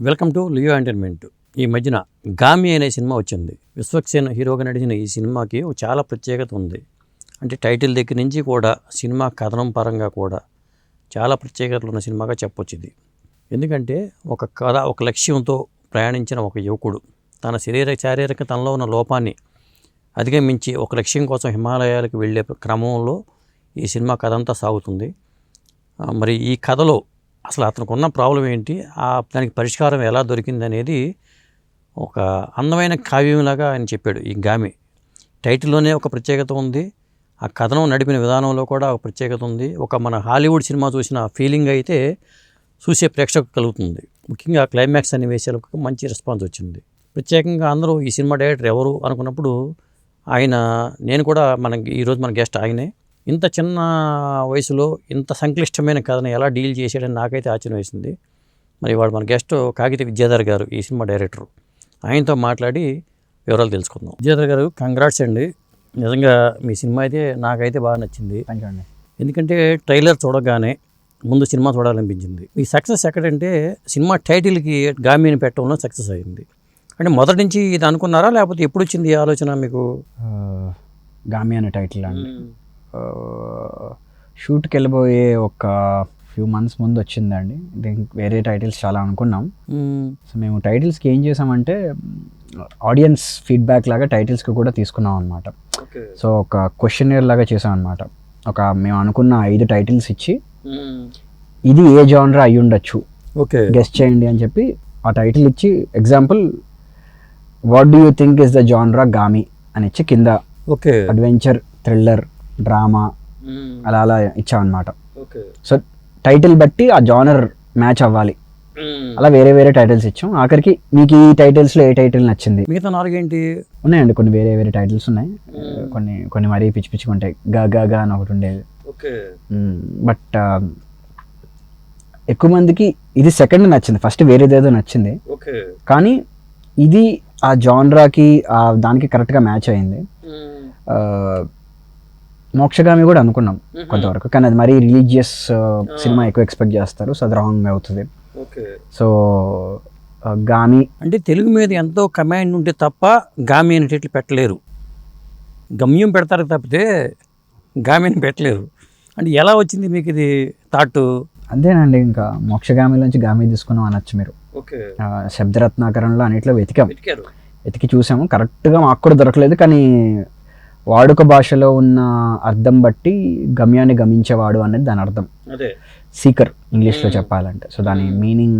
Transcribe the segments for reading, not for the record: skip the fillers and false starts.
Welcome to Leo entertainment. ఈ మధ్యన గామి అనే సినిమా వచ్చింది. విశ్వక్సేన్ హీరోగా నడిచిన ఈ సినిమాకి చాలా ప్రత్యేకత ఉంది. అంటే టైటిల్ దగ్గర నుంచి కూడా సినిమా కథనం పరంగా కూడా చాలా ప్రత్యేకతలు ఉన్న సినిమాగా చెప్పొచ్చు ఇది. ఎందుకంటే ఒక కథ, ఒక లక్ష్యంతో ప్రయాణించిన ఒక యువకుడు తన శారీరక తనలో ఉన్న లోపాన్ని అధిగమించి ఒక లక్ష్యం కోసం హిమాలయాలకు వెళ్ళే క్రమంలో ఈ సినిమా కథ అంతా సాగుతుంది. మరి ఈ కథలో అసలు అతనికి ఉన్న ప్రాబ్లం ఏంటి, దానికి పరిష్కారం ఎలా దొరికింది అనేది ఒక అందమైన కావ్యంలాగా ఆయన చెప్పాడు. ఈ గామి టైటిల్లోనే ఒక ప్రత్యేకత ఉంది, ఆ కథనం నడిపిన విధానంలో కూడా ఒక ప్రత్యేకత ఉంది. ఒక మన హాలీవుడ్ సినిమా చూసిన ఫీలింగ్ అయితే చూసే ప్రేక్షకు కలుగుతుంది. ముఖ్యంగా క్లైమాక్స్ సన్నివేశాలకు మంచి రెస్పాన్స్ వచ్చింది. ప్రత్యేకంగా అందరూ ఈ సినిమా డైరెక్టర్ ఎవరు అనుకున్నప్పుడు నేను కూడా ఈరోజు మన గెస్ట్ ఆయనే. ఇంత చిన్న వయసులో ఇంత సంక్లిష్టమైన కథను ఎలా డీల్ చేశాడని నాకైతే ఆశ్చర్యం వేసింది. మరి వాడు మన గెస్ట్ కాగిత విద్యాధర్ గారు, ఈ సినిమా డైరెక్టర్. ఆయనతో మాట్లాడి వివరాలు తెలుసుకుందాం. విద్యాధర్ గారు, కంగ్రాట్స్ అండి. నిజంగా మీ సినిమా అయితే నాకైతే బాగా నచ్చింది. ఎందుకంటే ట్రైలర్ చూడగానే ముందు సినిమా చూడాలనిపించింది. ఈ సక్సెస్ ఎక్కడంటే సినిమా టైటిల్కి గామిని పెట్టడంలో సక్సెస్ అయింది. అంటే మొదటి నుంచి ఇది అనుకున్నారా, లేకపోతే ఎప్పుడు వచ్చింది ఈ ఆలోచన మీకు? గామి అనే టైటిల్ అండి షూట్కి వెళ్ళిపోయే ఒక ఫ్యూ మంత్స్ ముందు వచ్చిందండి. దీనికి వేరే టైటిల్స్ చాలా అనుకున్నాం. సో మేము టైటిల్స్కి ఏం చేసామంటే ఆడియన్స్ ఫీడ్బ్యాక్ లాగా టైటిల్స్కి కూడా తీసుకున్నాం అనమాట. సో ఒక క్వశ్చనర్ లాగా చేసాం అనమాట. మేము అనుకున్న 5 టైటిల్స్ ఇచ్చి ఇది ఏ జానర్ అయి ఉండొచ్చు, గెస్ట్ చేయండి అని చెప్పి ఆ టైటిల్ ఇచ్చి, example what do you think is the జానరా గామి అని ఇచ్చి కింద అడ్వెంచర్, థ్రిల్లర్, డ్రామా అలా ఇచ్చామన్నమాట. సో టైటిల్ బట్టి ఆ జానర్ మ్యాచ్ అవ్వాలి, అలా వేరే వేరే టైటిల్స్ ఇచ్చాం. ఆఖరికి మీకు ఈ టైటిల్స్లో ఏ టైటిల్ నచ్చింది? మిగతా 4 ఏంటి ఉన్నాయండి, కొన్ని వేరే వేరే టైటిల్స్ ఉన్నాయి. కొన్ని మరీ పిచ్చి పిచ్చిగా ఉంటాయి. గా అని ఒకటి ఉండేది. బట్ ఎక్కువ మందికి ఇది సెకండ్ నచ్చింది, ఫస్ట్ వేరేదేదో నచ్చింది. కానీ ఇది ఆ జానరాకి దానికి కరెక్ట్గా మ్యాచ్ అయింది. మోక్షగామి కూడా అనుకున్నాం కొంతవరకు, కానీ అది మరీ రిలీజియస్ సినిమా ఎక్కువ ఎక్స్పెక్ట్ చేస్తారు, సో అది రాంగ్ అవుతుంది. సో గామి అంటే తెలుగు మీద ఎంతో కమాండ్ ఉంటే తప్ప గామి అనే టైటిల్ పెట్టలేరు. గమ్యం పెడతారు తప్పితే గామిని పెట్టలేరు. అంటే ఎలా వచ్చింది మీకు ఇది థాట్? అంతేనండి, ఇంకా మోక్షగామిలోంచి గామి తీసుకున్నాం అనొచ్చు మీరు. శబ్దరత్నాకరణలో అన్నిట్లో వెతికి చూసాము, కరెక్ట్గా మాకు కూడా దొరకలేదు. కానీ వాడుక భాషలో ఉన్న అర్థం బట్టి గమ్యాన్ని గమించేవాడు అనేది దాని అర్థం, సీకర్ ఇంగ్లీష్లో చెప్పాలంటే. సో దాని మీనింగ్,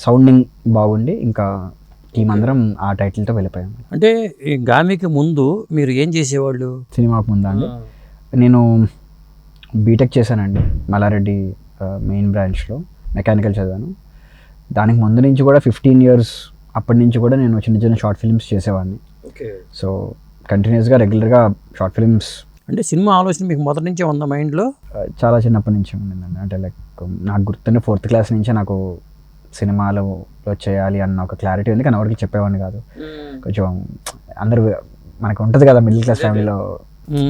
సౌండింగ్ బాగుండి ఇంకా టీం అందరం ఆ టైటిల్తో వెళ్ళిపోయాము. అంటే ఈ గామికి ముందు మీరు ఏం చేసేవాళ్ళు? సినిమాకు ముందా అండి, నేను బీటెక్ చేశానండి మల్లారెడ్డి మెయిన్ బ్రాంచ్లో, మెకానికల్ చదివాను. దానికి ముందు నుంచి కూడా 15 years అప్పటి నుంచి కూడా నేను చిన్న చిన్న షార్ట్ ఫిల్మ్స్ చేసేవాడిని. సో కంటిన్యూస్గా రెగ్యులర్గా షార్ట్ ఫిల్మ్స్. అంటే సినిమా ఆలోచన మీకు మొదటి నుంచే ఉందా మైండ్లో? చాలా చిన్నప్పటి నుంచి ఉండిందండి. అంటే లైక్ నాకు గుర్తుండే 4th class నుంచే నాకు సినిమాలో చేయాలి అన్న ఒక క్లారిటీ ఉంది, కానీ ఎవరికి చెప్పేవాడిని కాదు. కొంచెం అందరూ మనకు ఉంటుంది కదా, మిడిల్ క్లాస్ ఫ్యామిలీలో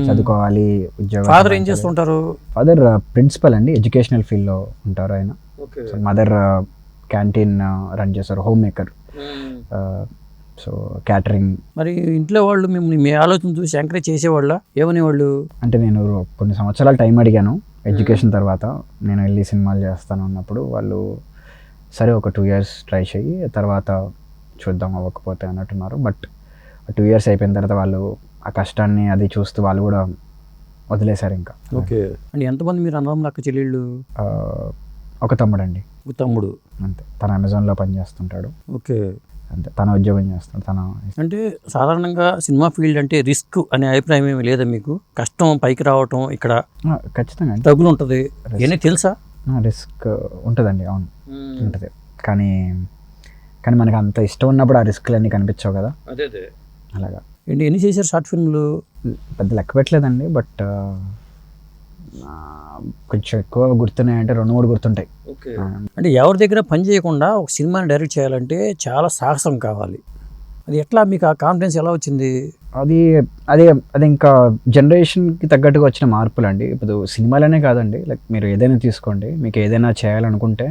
చదువుకోవాలి, ఉద్యోగం. ఫాదర్ ఏం చేస్తుంటారు? ఫాదర్ ప్రిన్సిపల్ అండి, ఎడ్యుకేషనల్ ఫీల్డ్లో ఉంటారు ఆయన. మదర్ క్యాంటీన్ రన్ చేస్తారు, హోమ్ మేకర్, సో క్యాటరింగ్. మరి ఇంట్లో వాళ్ళు మిమ్మల్ని మీ ఆలోచన చూసి ఎంకరేజ్ చేసేవాళ్ళ? ఏమనేవాళ్ళు? అంటే నేను కొన్ని సంవత్సరాలు టైం అడిగాను ఎడ్యుకేషన్ తర్వాత, నేను వెళ్ళి సినిమాలు చేస్తాను అన్నప్పుడు వాళ్ళు సరే ఒక 2 years ట్రై చేయి, తర్వాత చూద్దాం అవ్వకపోతే అన్నట్టున్నారు. బట్ 2 years అయిపోయిన తర్వాత వాళ్ళు ఆ కష్టాన్ని అది చూస్తూ వాళ్ళు కూడా వదిలేశారు ఇంకా. ఓకే. అంటే ఎంతమంది మీరు అన్నదమ్ములు, అక్క చెల్లెళ్ళు? ఒక తమ్ముడు అండి. తమ్ముడు అంతే, తను అమెజాన్లో పనిచేస్తుంటాడు. ఓకే. అంతే, తన ఉద్యోగం చేస్తాడు. అంటే సాధారణంగా సినిమా ఫీల్డ్ అంటే రిస్క్ అనే అభిప్రాయం ఏమి లేదా మీకు? కష్టం, పైకి రావటం, ఇక్కడ ఖచ్చితంగా తగులు ఉంటుంది, ఇవన్నీ తెలుసా? రిస్క్ ఉంటుందండి, అవును ఉంటుంది. కానీ మనకి అంత ఇష్టం ఉన్నప్పుడు ఆ రిస్క్లు అన్నీ కనిపించవు కదా. అలాగా. ఎన్ని చేశారు షార్ట్ ఫిల్మ్లు? పెద్ద లెక్క పెట్టలేదండి, బట్ కొంచెం ఎక్కువ గుర్తున్నాయంటే 2-3 గుర్తుంటాయి. అంటే ఎవరి దగ్గర పని చేయకుండా ఒక సినిమాని డైరెక్ట్ చేయాలంటే చాలా సాహసం కావాలి. అది ఎట్లా మీకు ఆ కాన్ఫిడెన్స్ ఎలా వచ్చింది? అది ఇంకా జనరేషన్కి తగ్గట్టుగా వచ్చిన మార్పులు అండి. ఇప్పుడు సినిమాలనే కాదండి, లైక్ మీరు ఏదైనా తీసుకోండి, మీకు ఏదైనా చేయాలనుకుంటే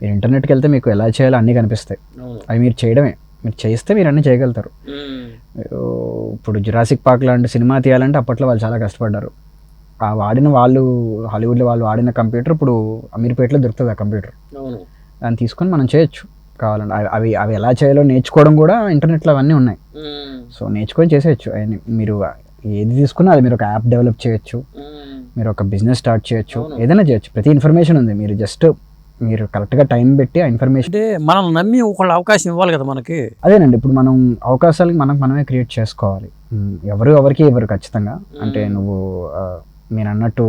మీరు ఇంటర్నెట్కి వెళ్తే మీకు ఎలా చేయాలో అన్నీ కనిపిస్తాయి. అవి మీరు చేయడమే, మీరు చేస్తే మీరు అన్నీ చేయగలుగుతారు. ఇప్పుడు జురాసిక్ పార్క్ లాంటి సినిమా తీయాలంటే అప్పట్లో వాళ్ళు చాలా కష్టపడ్డారు. ఆ వాడిన వాళ్ళు హాలీవుడ్లో వాళ్ళు వాడిన కంప్యూటర్ ఇప్పుడు అమీర్పేటలో దొరుకుతుంది ఆ కంప్యూటర్. దాన్ని తీసుకొని మనం చేయొచ్చు కావాలంటే. అవి అవి ఎలా చేయాలో నేర్చుకోవడం కూడా ఇంటర్నెట్లో అవన్నీ ఉన్నాయి. సో నేర్చుకొని చేసేయచ్చు. అవన్నీ మీరు ఏది తీసుకున్నా అది మీరు ఒక యాప్ డెవలప్ చేయొచ్చు, మీరు ఒక బిజినెస్ స్టార్ట్ చేయొచ్చు, ఏదైనా చేయొచ్చు. ప్రతి ఇన్ఫర్మేషన్ ఉంది. మీరు జస్ట్ మీరు కరెక్ట్గా టైం పెట్టి ఆ ఇన్ఫర్మేషన్ అంటే మనల్ని నమ్మి ఒకళ్ళు అవకాశం ఇవ్వాలి కదా మనకి. అదేనండి, ఇప్పుడు మనం అవకాశాలు మనమే క్రియేట్ చేసుకోవాలి. ఎవరికి ఇవ్వరు ఖచ్చితంగా. అంటే నువ్వు మీరు అన్నట్టు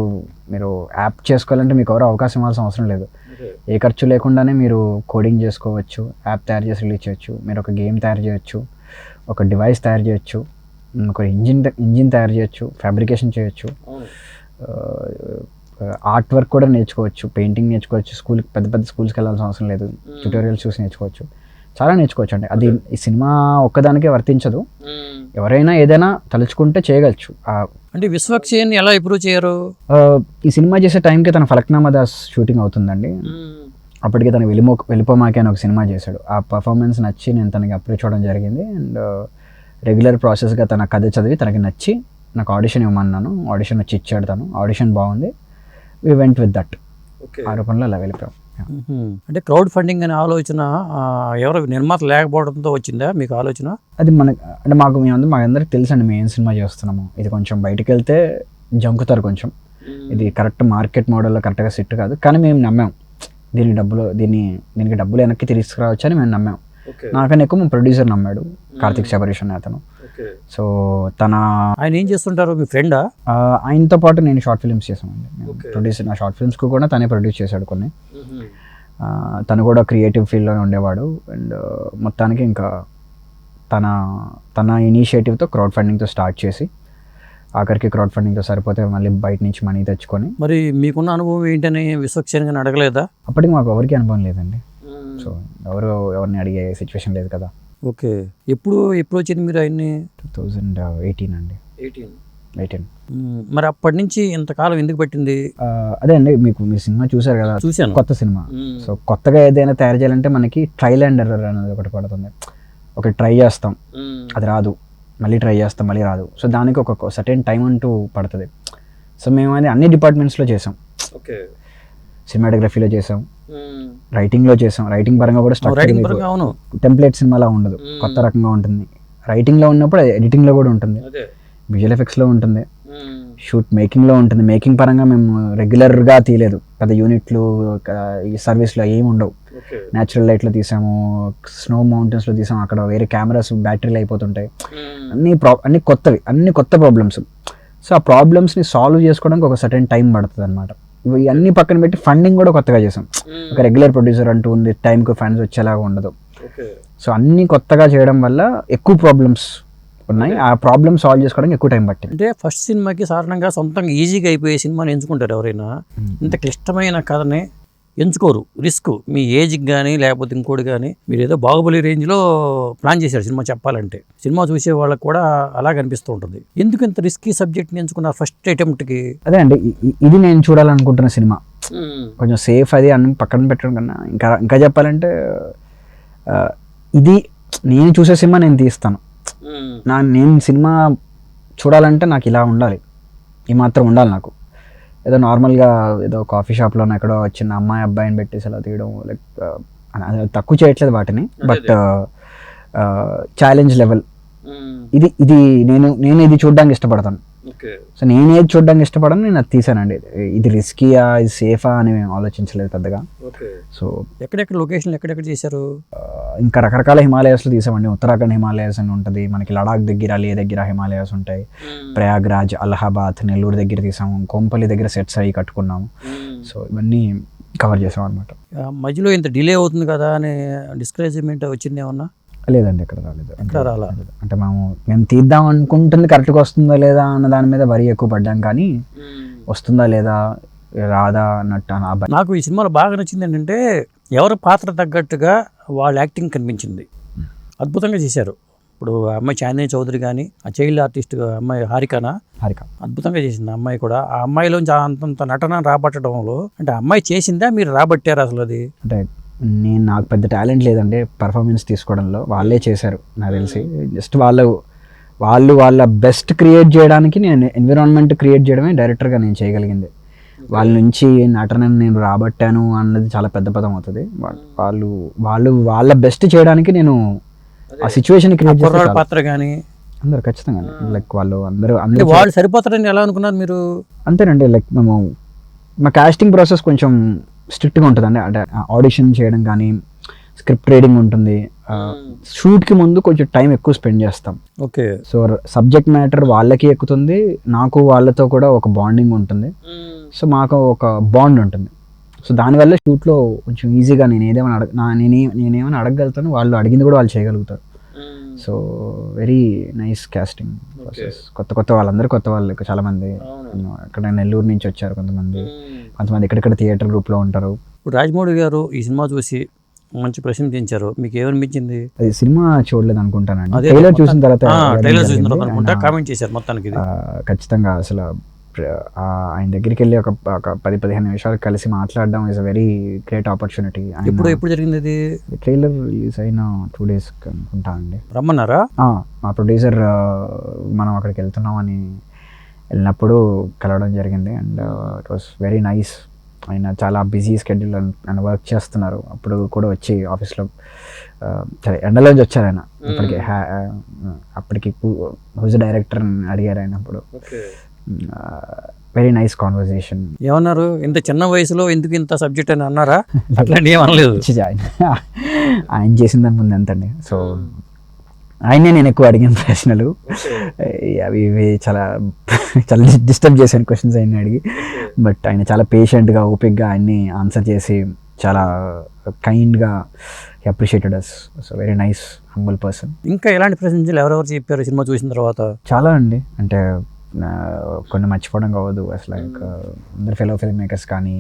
మీరు యాప్ చేసుకోవాలంటే మీకు ఎవరు అవకాశం ఇవ్వాల్సిన అవసరం లేదు. ఏ ఖర్చు లేకుండానే మీరు కోడింగ్ చేసుకోవచ్చు, యాప్ తయారు చేసి రిలీజ్ చేయొచ్చు, మీరు ఒక గేమ్ తయారు చేయొచ్చు, ఒక డివైస్ తయారు చేయొచ్చు, ఒక ఇంజిన్ తయారు చేయొచ్చు, ఫ్యాబ్రికేషన్ చేయొచ్చు, ఆర్ట్ వర్క్ కూడా నేర్చుకోవచ్చు, పెయింటింగ్ నేర్చుకోవచ్చు. పెద్ద పెద్ద స్కూల్స్కి వెళ్ళాల్సిన అవసరం లేదు, ట్యూటోరియల్స్ చూసి నేర్చుకోవచ్చు, చాలా నేర్చుకోవచ్చు అండి. అది ఈ సినిమా ఒక్కదానికే వర్తించదు. ఎవరైనా ఏదైనా తలుచుకుంటే చేయగలచ్చు. అంటే విశ్వక్సేన్ ఎలా ఇంప్రూవ్ చేయరు? ఈ సినిమా చేసే టైంకి తన ఫలక్నామా దాస్ షూటింగ్ అవుతుందండి. అప్పటికి తను వెళ్ళిపోమాకే అని ఒక సినిమా చేశాడు. ఆ పర్ఫార్మెన్స్ నచ్చి నేను తనకి అప్రోచ్ అవ్వడం జరిగింది. అండ్ రెగ్యులర్ ప్రాసెస్గా తన కథ చదివి తనకి నచ్చి నాకు ఆడిషన్ ఇవ్వమన్నాను. ఆడిషన్ వచ్చి ఇచ్చాడు తను. ఆడిషన్ బాగుంది, వి వెంట్ విత్ దట్. ఆరోపణలో అలా వెళ్ళిపోయాం. అంటే క్రౌడ్ ఫండింగ్ అనే ఆలోచన ఎవరు నిర్మాత లేకపోవడంతో వచ్చిందా మీకు ఆలోచన? అది అంటే మాకందరికి తెలుసండి మేము ఏం సినిమా చేస్తున్నాము. ఇది కొంచెం బయటకు వెళ్తే జంకుతారు కొంచెం, ఇది కరెక్ట్ మార్కెట్ మోడల్లో కరెక్ట్గా సెట్ కాదు. కానీ మేము నమ్మాం దీనికి డబ్బులు వెనక్కి తీసుకురావచ్చు అని మేము నమ్మాం. నాకన్నా ఎక్కువ మా ప్రొడ్యూసర్ నమ్మాడు, కార్తిక్ శబరీష్ అనే అతను. సో ఆయన ఏం చేస్తుంటారు, మీ ఫ్రెండా? ఆయనతో పాటు నేను షార్ట్ ఫిల్మ్స్ చేశానండి. ప్రొడ్యూసర్ నా షార్ట్ ఫిల్మ్స్కి కూడా తనే ప్రొడ్యూస్ చేశాడు కొన్ని. తను కూడా క్రియేటివ్ ఫీల్డ్లోనే ఉండేవాడు. అండ్ మొత్తానికి ఇంకా తన ఇనిషియేటివ్తో క్రౌడ్ ఫండింగ్తో స్టార్ట్ చేసి ఆఖరికి క్రౌడ్ ఫండింగ్తో సరిపోతే మళ్ళీ బయట నుంచి మనీ తెచ్చుకొని. మరి మీకున్న అనుభవం ఏంటని విశ్వక్సేన్ గారిని అడగలేదా? అప్పటికి మాకు ఎవరికి అనుభవం లేదండి. సో ఎవరిని అడిగే సిచ్యువేషన్ లేదు కదా. ఓకే. ఎప్పుడు వచ్చింది మీరు ఆయన్ని? 2018 అండి. 18. మరి అప్పటి నుంచి ఇంతకాలం ఎందుకు పట్టింది? అదే అండి, మీరు సినిమా చూసారు కదా, చూసాను, కొత్త సినిమా. సో కొత్తగా ఏదైనా తయారు చేయాలంటే మనకి ట్రైల్ అండ్ ఎర్రర్ అనేది ఒకటి పడుతుంది. ఒకటి ట్రై చేస్తాం, అది రాదు, మళ్ళీ ట్రై చేస్తాం, మళ్ళీ రాదు. సో దానికి ఒక సర్టెన్ టైం అంటూ పడుతుంది. సో మేము అది అన్ని డిపార్ట్మెంట్స్లో చేసాం. సినిమాటోగ్రఫీలో చేసాం, రైటింగ్లో చేసాం. రైటింగ్ పరంగా కూడా టెంప్లెట్ సినిమాలా ఉండదు, కొత్త రకంగా ఉంటుంది. రైటింగ్లో ఉన్నప్పుడు ఎడిటింగ్లో కూడా ఉంటుంది, విజువల్ ఎఫెక్ట్స్లో ఉంటుంది, షూట్ మేకింగ్లో ఉంటుంది. మేకింగ్ పరంగా మేము రెగ్యులర్గా తీయలేదు, పెద్ద యూనిట్లు ఈ సర్వీస్లో ఏమి ఉండవు. న్యాచురల్ లైట్లో తీసాము, స్నో మౌంటైన్స్లో తీసాము, అక్కడ వేరే కెమెరాస్ బ్యాటరీలు అయిపోతుంటాయి. అన్ని కొత్తవి, అన్ని కొత్త ప్రాబ్లమ్స్. సో ఆ ప్రాబ్లమ్స్ని సాల్వ్ చేసుకోవడానికి ఒక సర్టెన్ టైం పడుతుంది అనమాట. ఇవన్నీ పక్కన పెట్టి ఫండింగ్ కూడా కొత్తగా చేసాం. ఒక రెగ్యులర్ ప్రొడ్యూసర్ అంటూ ఉంది, టైంకి ఫండ్స్ వచ్చేలాగా ఉండదు. సో అన్నీ కొత్తగా చేయడం వల్ల ఎక్కువ ప్రాబ్లమ్స్ ఉన్నాయి. ఆ ప్రాబ్లమ్ సాల్వ్ చేసుకోవడానికి ఎక్కువ టైం పట్టింది. అంటే ఫస్ట్ సినిమాకి సాధారణంగా సొంతంగా ఈజీగా అయిపోయే సినిమాని ఎంచుకుంటారు ఎవరైనా. ఇంత క్లిష్టమైన కథని ఎంచుకోరు, రిస్క్. మీ ఏజ్కి కానీ లేకపోతే ఇంకోటి కానీ మీరు ఏదో బాహుబలి రేంజ్లో ప్లాన్ చేశారు సినిమా చెప్పాలంటే. సినిమా చూసే వాళ్ళకి కూడా అలా కనిపిస్తూ ఉంటుంది. ఎందుకు ఇంత రిస్కీ సబ్జెక్ట్ని ఎంచుకున్నారు ఫస్ట్ అటెంప్ట్కి? అదే అండి, ఇది నేను చూడాలనుకుంటున్న సినిమా. కొంచెం సేఫ్ అది అన్ని పక్కన పెట్టడం కన్నా ఇంకా చెప్పాలంటే ఇది నేను చూసే సినిమా నేను తీస్తాను. నేను సినిమా చూడాలంటే నాకు ఇలా ఉండాలి, ఈ మాత్రం ఉండాలి నాకు. ఏదో నార్మల్గా ఏదో కాఫీ షాప్లో ఎక్కడో చిన్న అమ్మాయి అబ్బాయిని పెట్టేసి అలా తీయడం లైక్ తక్కువ చేయట్లేదు వాటిని, బట్ ఛాలెంజ్ లెవెల్ ఇది నేను ఇది చూడడానికి ఇష్టపడతాను. సో నేను ఏది చూడడానికి ఇష్టపడను, నేను అది తీసానండి. ఇది రిస్కీయా, ఇది సేఫా అని మేము ఆలోచించలేదు పెద్దగా. సో ఎక్కడెక్కడ లొకేషన్లు ఎక్కడెక్కడ చేశారు? ఇంకా రకరకాల హిమాలయాస్లో తీసామండి. ఉత్తరాఖండ్ హిమాలయాస్ అని ఉంటుంది మనకి, లడాక్ దగ్గర లే దగ్గర హిమాలయాస్ ఉంటాయి, ప్రయాగ్రాజ్, అలహాబాద్, నెల్లూరు దగ్గర తీసాము, కొంపల్లి దగ్గర సెట్స్ అయ్యి కట్టుకున్నాము. సో ఇవన్నీ కవర్ చేసాం అనమాట. మధ్యలో ఇంత డిలే అవుతుంది కదా అని డిస్కరేజ్మెంట్ వచ్చింది ఏమన్నా? లేదండి, ఎక్కడ రాలేదు. అంటే మేము తీద్దాం అనుకుంటుంది కరెక్ట్గా వస్తుందా లేదా అన్న దాని మీద వరి ఎక్కువ పడ్డాం, కానీ వస్తుందా లేదా రాదా అన్నట్టు. నాకు ఈ సినిమాలో బాగా నచ్చింది ఏంటంటే ఎవరి పాత్ర తగ్గట్టుగా వాళ్ళ యాక్టింగ్ కనిపించింది, అద్భుతంగా చేశారు. ఇప్పుడు అమ్మాయి చాందిని చౌదరి కానీ, ఆ చైల్డ్ ఆర్టిస్ట్ అమ్మాయి హారిక అద్భుతంగా చేసింది. ఆ అమ్మాయి కూడా ఆ అమ్మాయిలోంచి అంతంత నటన రాబట్టడంలో, అంటే అమ్మాయి చేసిందా మీరు రాబట్టారు అసలు? అది అంటే నాకు పెద్ద టాలెంట్ లేదండి పర్ఫార్మెన్స్ తీసుకోవడంలో. వాళ్ళే చేశారు నాకు తెలిసి. జస్ట్ వాళ్ళ బెస్ట్ క్రియేట్ చేయడానికి నేను ఎన్విరాన్మెంట్ క్రియేట్ చేయడమే డైరెక్టర్గా నేను చేయగలిగింది. వాళ్ళ నుంచి నటనను నేను రాబట్టాను అన్నది చాలా పెద్ద పదం అవుతుంది. వాళ్ళ బెస్ట్ చేయడానికి నేను ఆ సిచ్యువేషన్ క్రియేట్ చేస్తాను. పాత్ర కానీ అందరు ఖచ్చితంగా లైక్ వాళ్ళు అందరూ వాళ్ళు సరిపోతారని ఎలా అనుకున్నారు మీరు? అంతేనండి. లైక్ మా కాస్టింగ్ ప్రాసెస్ కొంచెం స్ట్రిక్ట్గా ఉంటుందండి. అంటే ఆడిషన్ చేయడం కానీ, స్క్రిప్ట్ రీడింగ్ ఉంటుంది. షూట్కి ముందు కొంచెం టైం ఎక్కువ స్పెండ్ చేస్తాం. ఓకే. సో సబ్జెక్ట్ మ్యాటర్ వాళ్ళకి ఎక్కుతుంది, నాకు వాళ్ళతో కూడా ఒక బాండింగ్ ఉంటుంది. సో మాకు ఒక బాండ్ ఉంటుంది. సో దానివల్ల షూట్లో కొంచెం ఈజీగా నేనేమైనా అడగగలుగుతాను, వాళ్ళు అడిగింది కూడా వాళ్ళు చేయగలుగుతారు. So very nice casting process. కొత్త వాళ్ళందరూ కొత్త వాళ్ళు, చాలామంది ఇక్కడ నెల్లూరు నుంచి వచ్చారు, కొంతమంది ఇక్కడిక్కడ థియేటర్ గ్రూప్లో ఉంటారు. ఇప్పుడు రాజమౌళి గారు ఈ సినిమా చూసి మంచి ప్రశంసించారు, మీకు ఏమనిపించింది? అది సినిమా చూడలేదు అనుకుంటానండి. ట్రైలర్ చూసిన తర్వాత కామెంట్ చేశారు మొత్తానికి. ఖచ్చితంగా అసలు ఆయన దగ్గరికి వెళ్ళి ఒక 10-15 నిమిషాలు కలిసి మాట్లాడడం is a very great opportunity. ఎప్పుడు జరిగింది అది? ట్రైలర్ రిలీజ్ అయిన 2 days అనుకుంటా అండి. రమ్మన్నారా? మా ప్రొడ్యూసర్ మనం అక్కడికి వెళ్తున్నామని వెళ్ళినప్పుడు కలవడం జరిగింది. And it was very nice. ఆయన చాలా బిజీ స్కెడ్యూల్ అండ్ వర్క్ చేస్తున్నారు. అప్పుడు కూడా వచ్చి ఆఫీస్లో సరే ఎండలోంచి వచ్చారు ఆయన. అప్పటికి హూజ్ డైరెక్టర్ అని అడిగారు ఆయన. అప్పుడు వెరీ నైస్ కాన్వర్జేషన్. ఏమన్నారు? ఇంత చిన్న వయసులో ఎందుకు ఇంత సబ్జెక్ట్ అని అన్నారా? అట్లాంటి ఏమనలేదు. ఆయన చేసిన దాని ముందు ఎంతండి. సో ఆయనే నేను ఎక్కువ అడిగిన ప్రశ్నలు అవి ఇవి చాలా డిస్టర్బ్ చేశాను క్వశ్చన్స్ ఆయన్ని అడిగి. బట్ ఆయన చాలా పేషెంట్గా, ఓపిక్గా ఆయన్ని ఆన్సర్ చేసి చాలా కైండ్గా appreciated us. So very nice humble person. ఇంకా ఎలాంటి ప్రశ్నలు ఎవరెవరు చెప్పారు సినిమా చూసిన తర్వాత? చాలా అండి. అంటే కొన్ని మర్చిపోవడం కావద్దు అసలు. అందరు ఫెలో ఫిల్మ్ మేకర్స్ కానీ,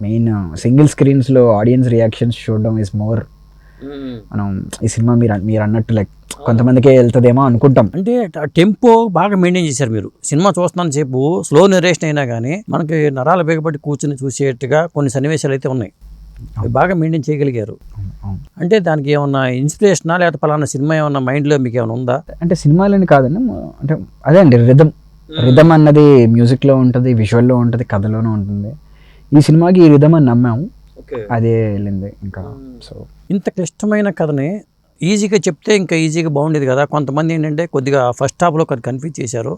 మెయిన్ సింగిల్ స్క్రీన్స్లో ఆడియన్స్ రియాక్షన్స్ చూడడం ఈజ్ మోర్. మనం ఈ సినిమా మీరు అన్నట్టు లైక్ కొంతమందికే వెళ్తుందేమో అనుకుంటాం. అంటే టెంపో బాగా మెయింటైన్ చేశారు మీరు. సినిమా చూస్తున్నాను సేపు స్లో నరేషన్ అయినా కానీ మనకి నరాలు బేగపట్టి కూర్చుని చూసేట్టుగా కొన్ని సన్నివేశాలు అయితే ఉన్నాయి. బాగా మెయింటైన్ చేయగలిగారు. అంటే దానికి ఏమన్నా ఇన్స్పిరేషనా, లేకపోతే పలానా సినిమా ఏమన్నా మైండ్లో మీకు ఏమైనా ఉందా? అంటే సినిమాలని కాదండి, అంటే అదే అండి రిథమ్ అన్నది మ్యూజిక్లో ఉంటుంది, విజువల్లో ఉంటుంది, కథలోనూ ఉంటుంది. ఈ సినిమాకి ఈ రిథమ్ అని నమ్మాము, అదే వెళ్ళింది. ఇంకా సో ఇంత క్లిష్టమైన కథని ఈజీగా చెప్తే ఇంకా ఈజీగా బాగుండేది కదా. కొంతమంది ఏంటంటే కొద్దిగా ఫస్ట్ హాఫ్లో కన్ఫ్యూజ్ చేశారు.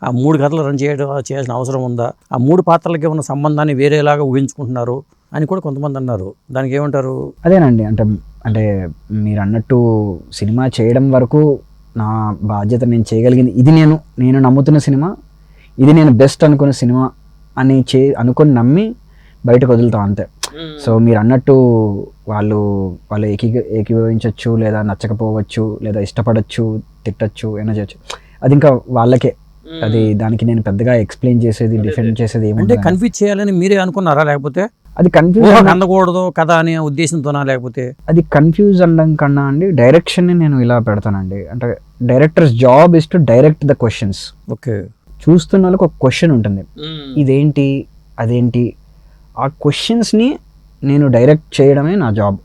ఆ 3 కథలు రన్ చేయాల్సిన అవసరం ఉందా, ఆ 3 పాత్రలకి ఉన్న సంబంధాన్ని వేరేలాగా ఊహించుకుంటున్నారు అని కూడా కొంతమంది అన్నారు. దానికి ఏమంటారు? అదేనండి, అంటే మీరు అన్నట్టు సినిమా చేయడం వరకు నా బాధ్యత, నేను చేయగలిగింది ఇది, నేను నమ్ముతున్న సినిమా ఇది, నేను బెస్ట్ అనుకున్న సినిమా అని అనుకొని నమ్మి బయటకు వదులుతాం అంతే. సో మీరు అన్నట్టు వాళ్ళు ఏకీభవించవచ్చు, లేదా నచ్చకపోవచ్చు, లేదా ఇష్టపడచ్చు, తిట్టచ్చు, ఏమైనా చేయొచ్చు. అది ఇంకా వాళ్ళకే. అది దానికి నేను పెద్దగా ఎక్స్ప్లెయిన్ చేసేది, డిఫెండ్ చేసేది ఏమంటే. కన్ఫ్యూజ్ చేయాలని మీరే అనుకున్నారా, లేకపోతే అది కన్ఫ్యూజ్ అందకూడదు కదా అనే ఉద్దేశంతోనా? లేకపోతే అది కన్ఫ్యూజ్ అనడం కన్నా అండి, డైరెక్షన్ని నేను ఇలా పెడతానండి. అంటే directors job is to direct the questions. Okay. చూస్తున్న వాళ్ళకి ఒక క్వశ్చన్ ఉంటుంది, ఇదేంటి అదేంటి, ఆ క్వశ్చన్స్ని నేను డైరెక్ట్ చేయడమే నా జాబ్.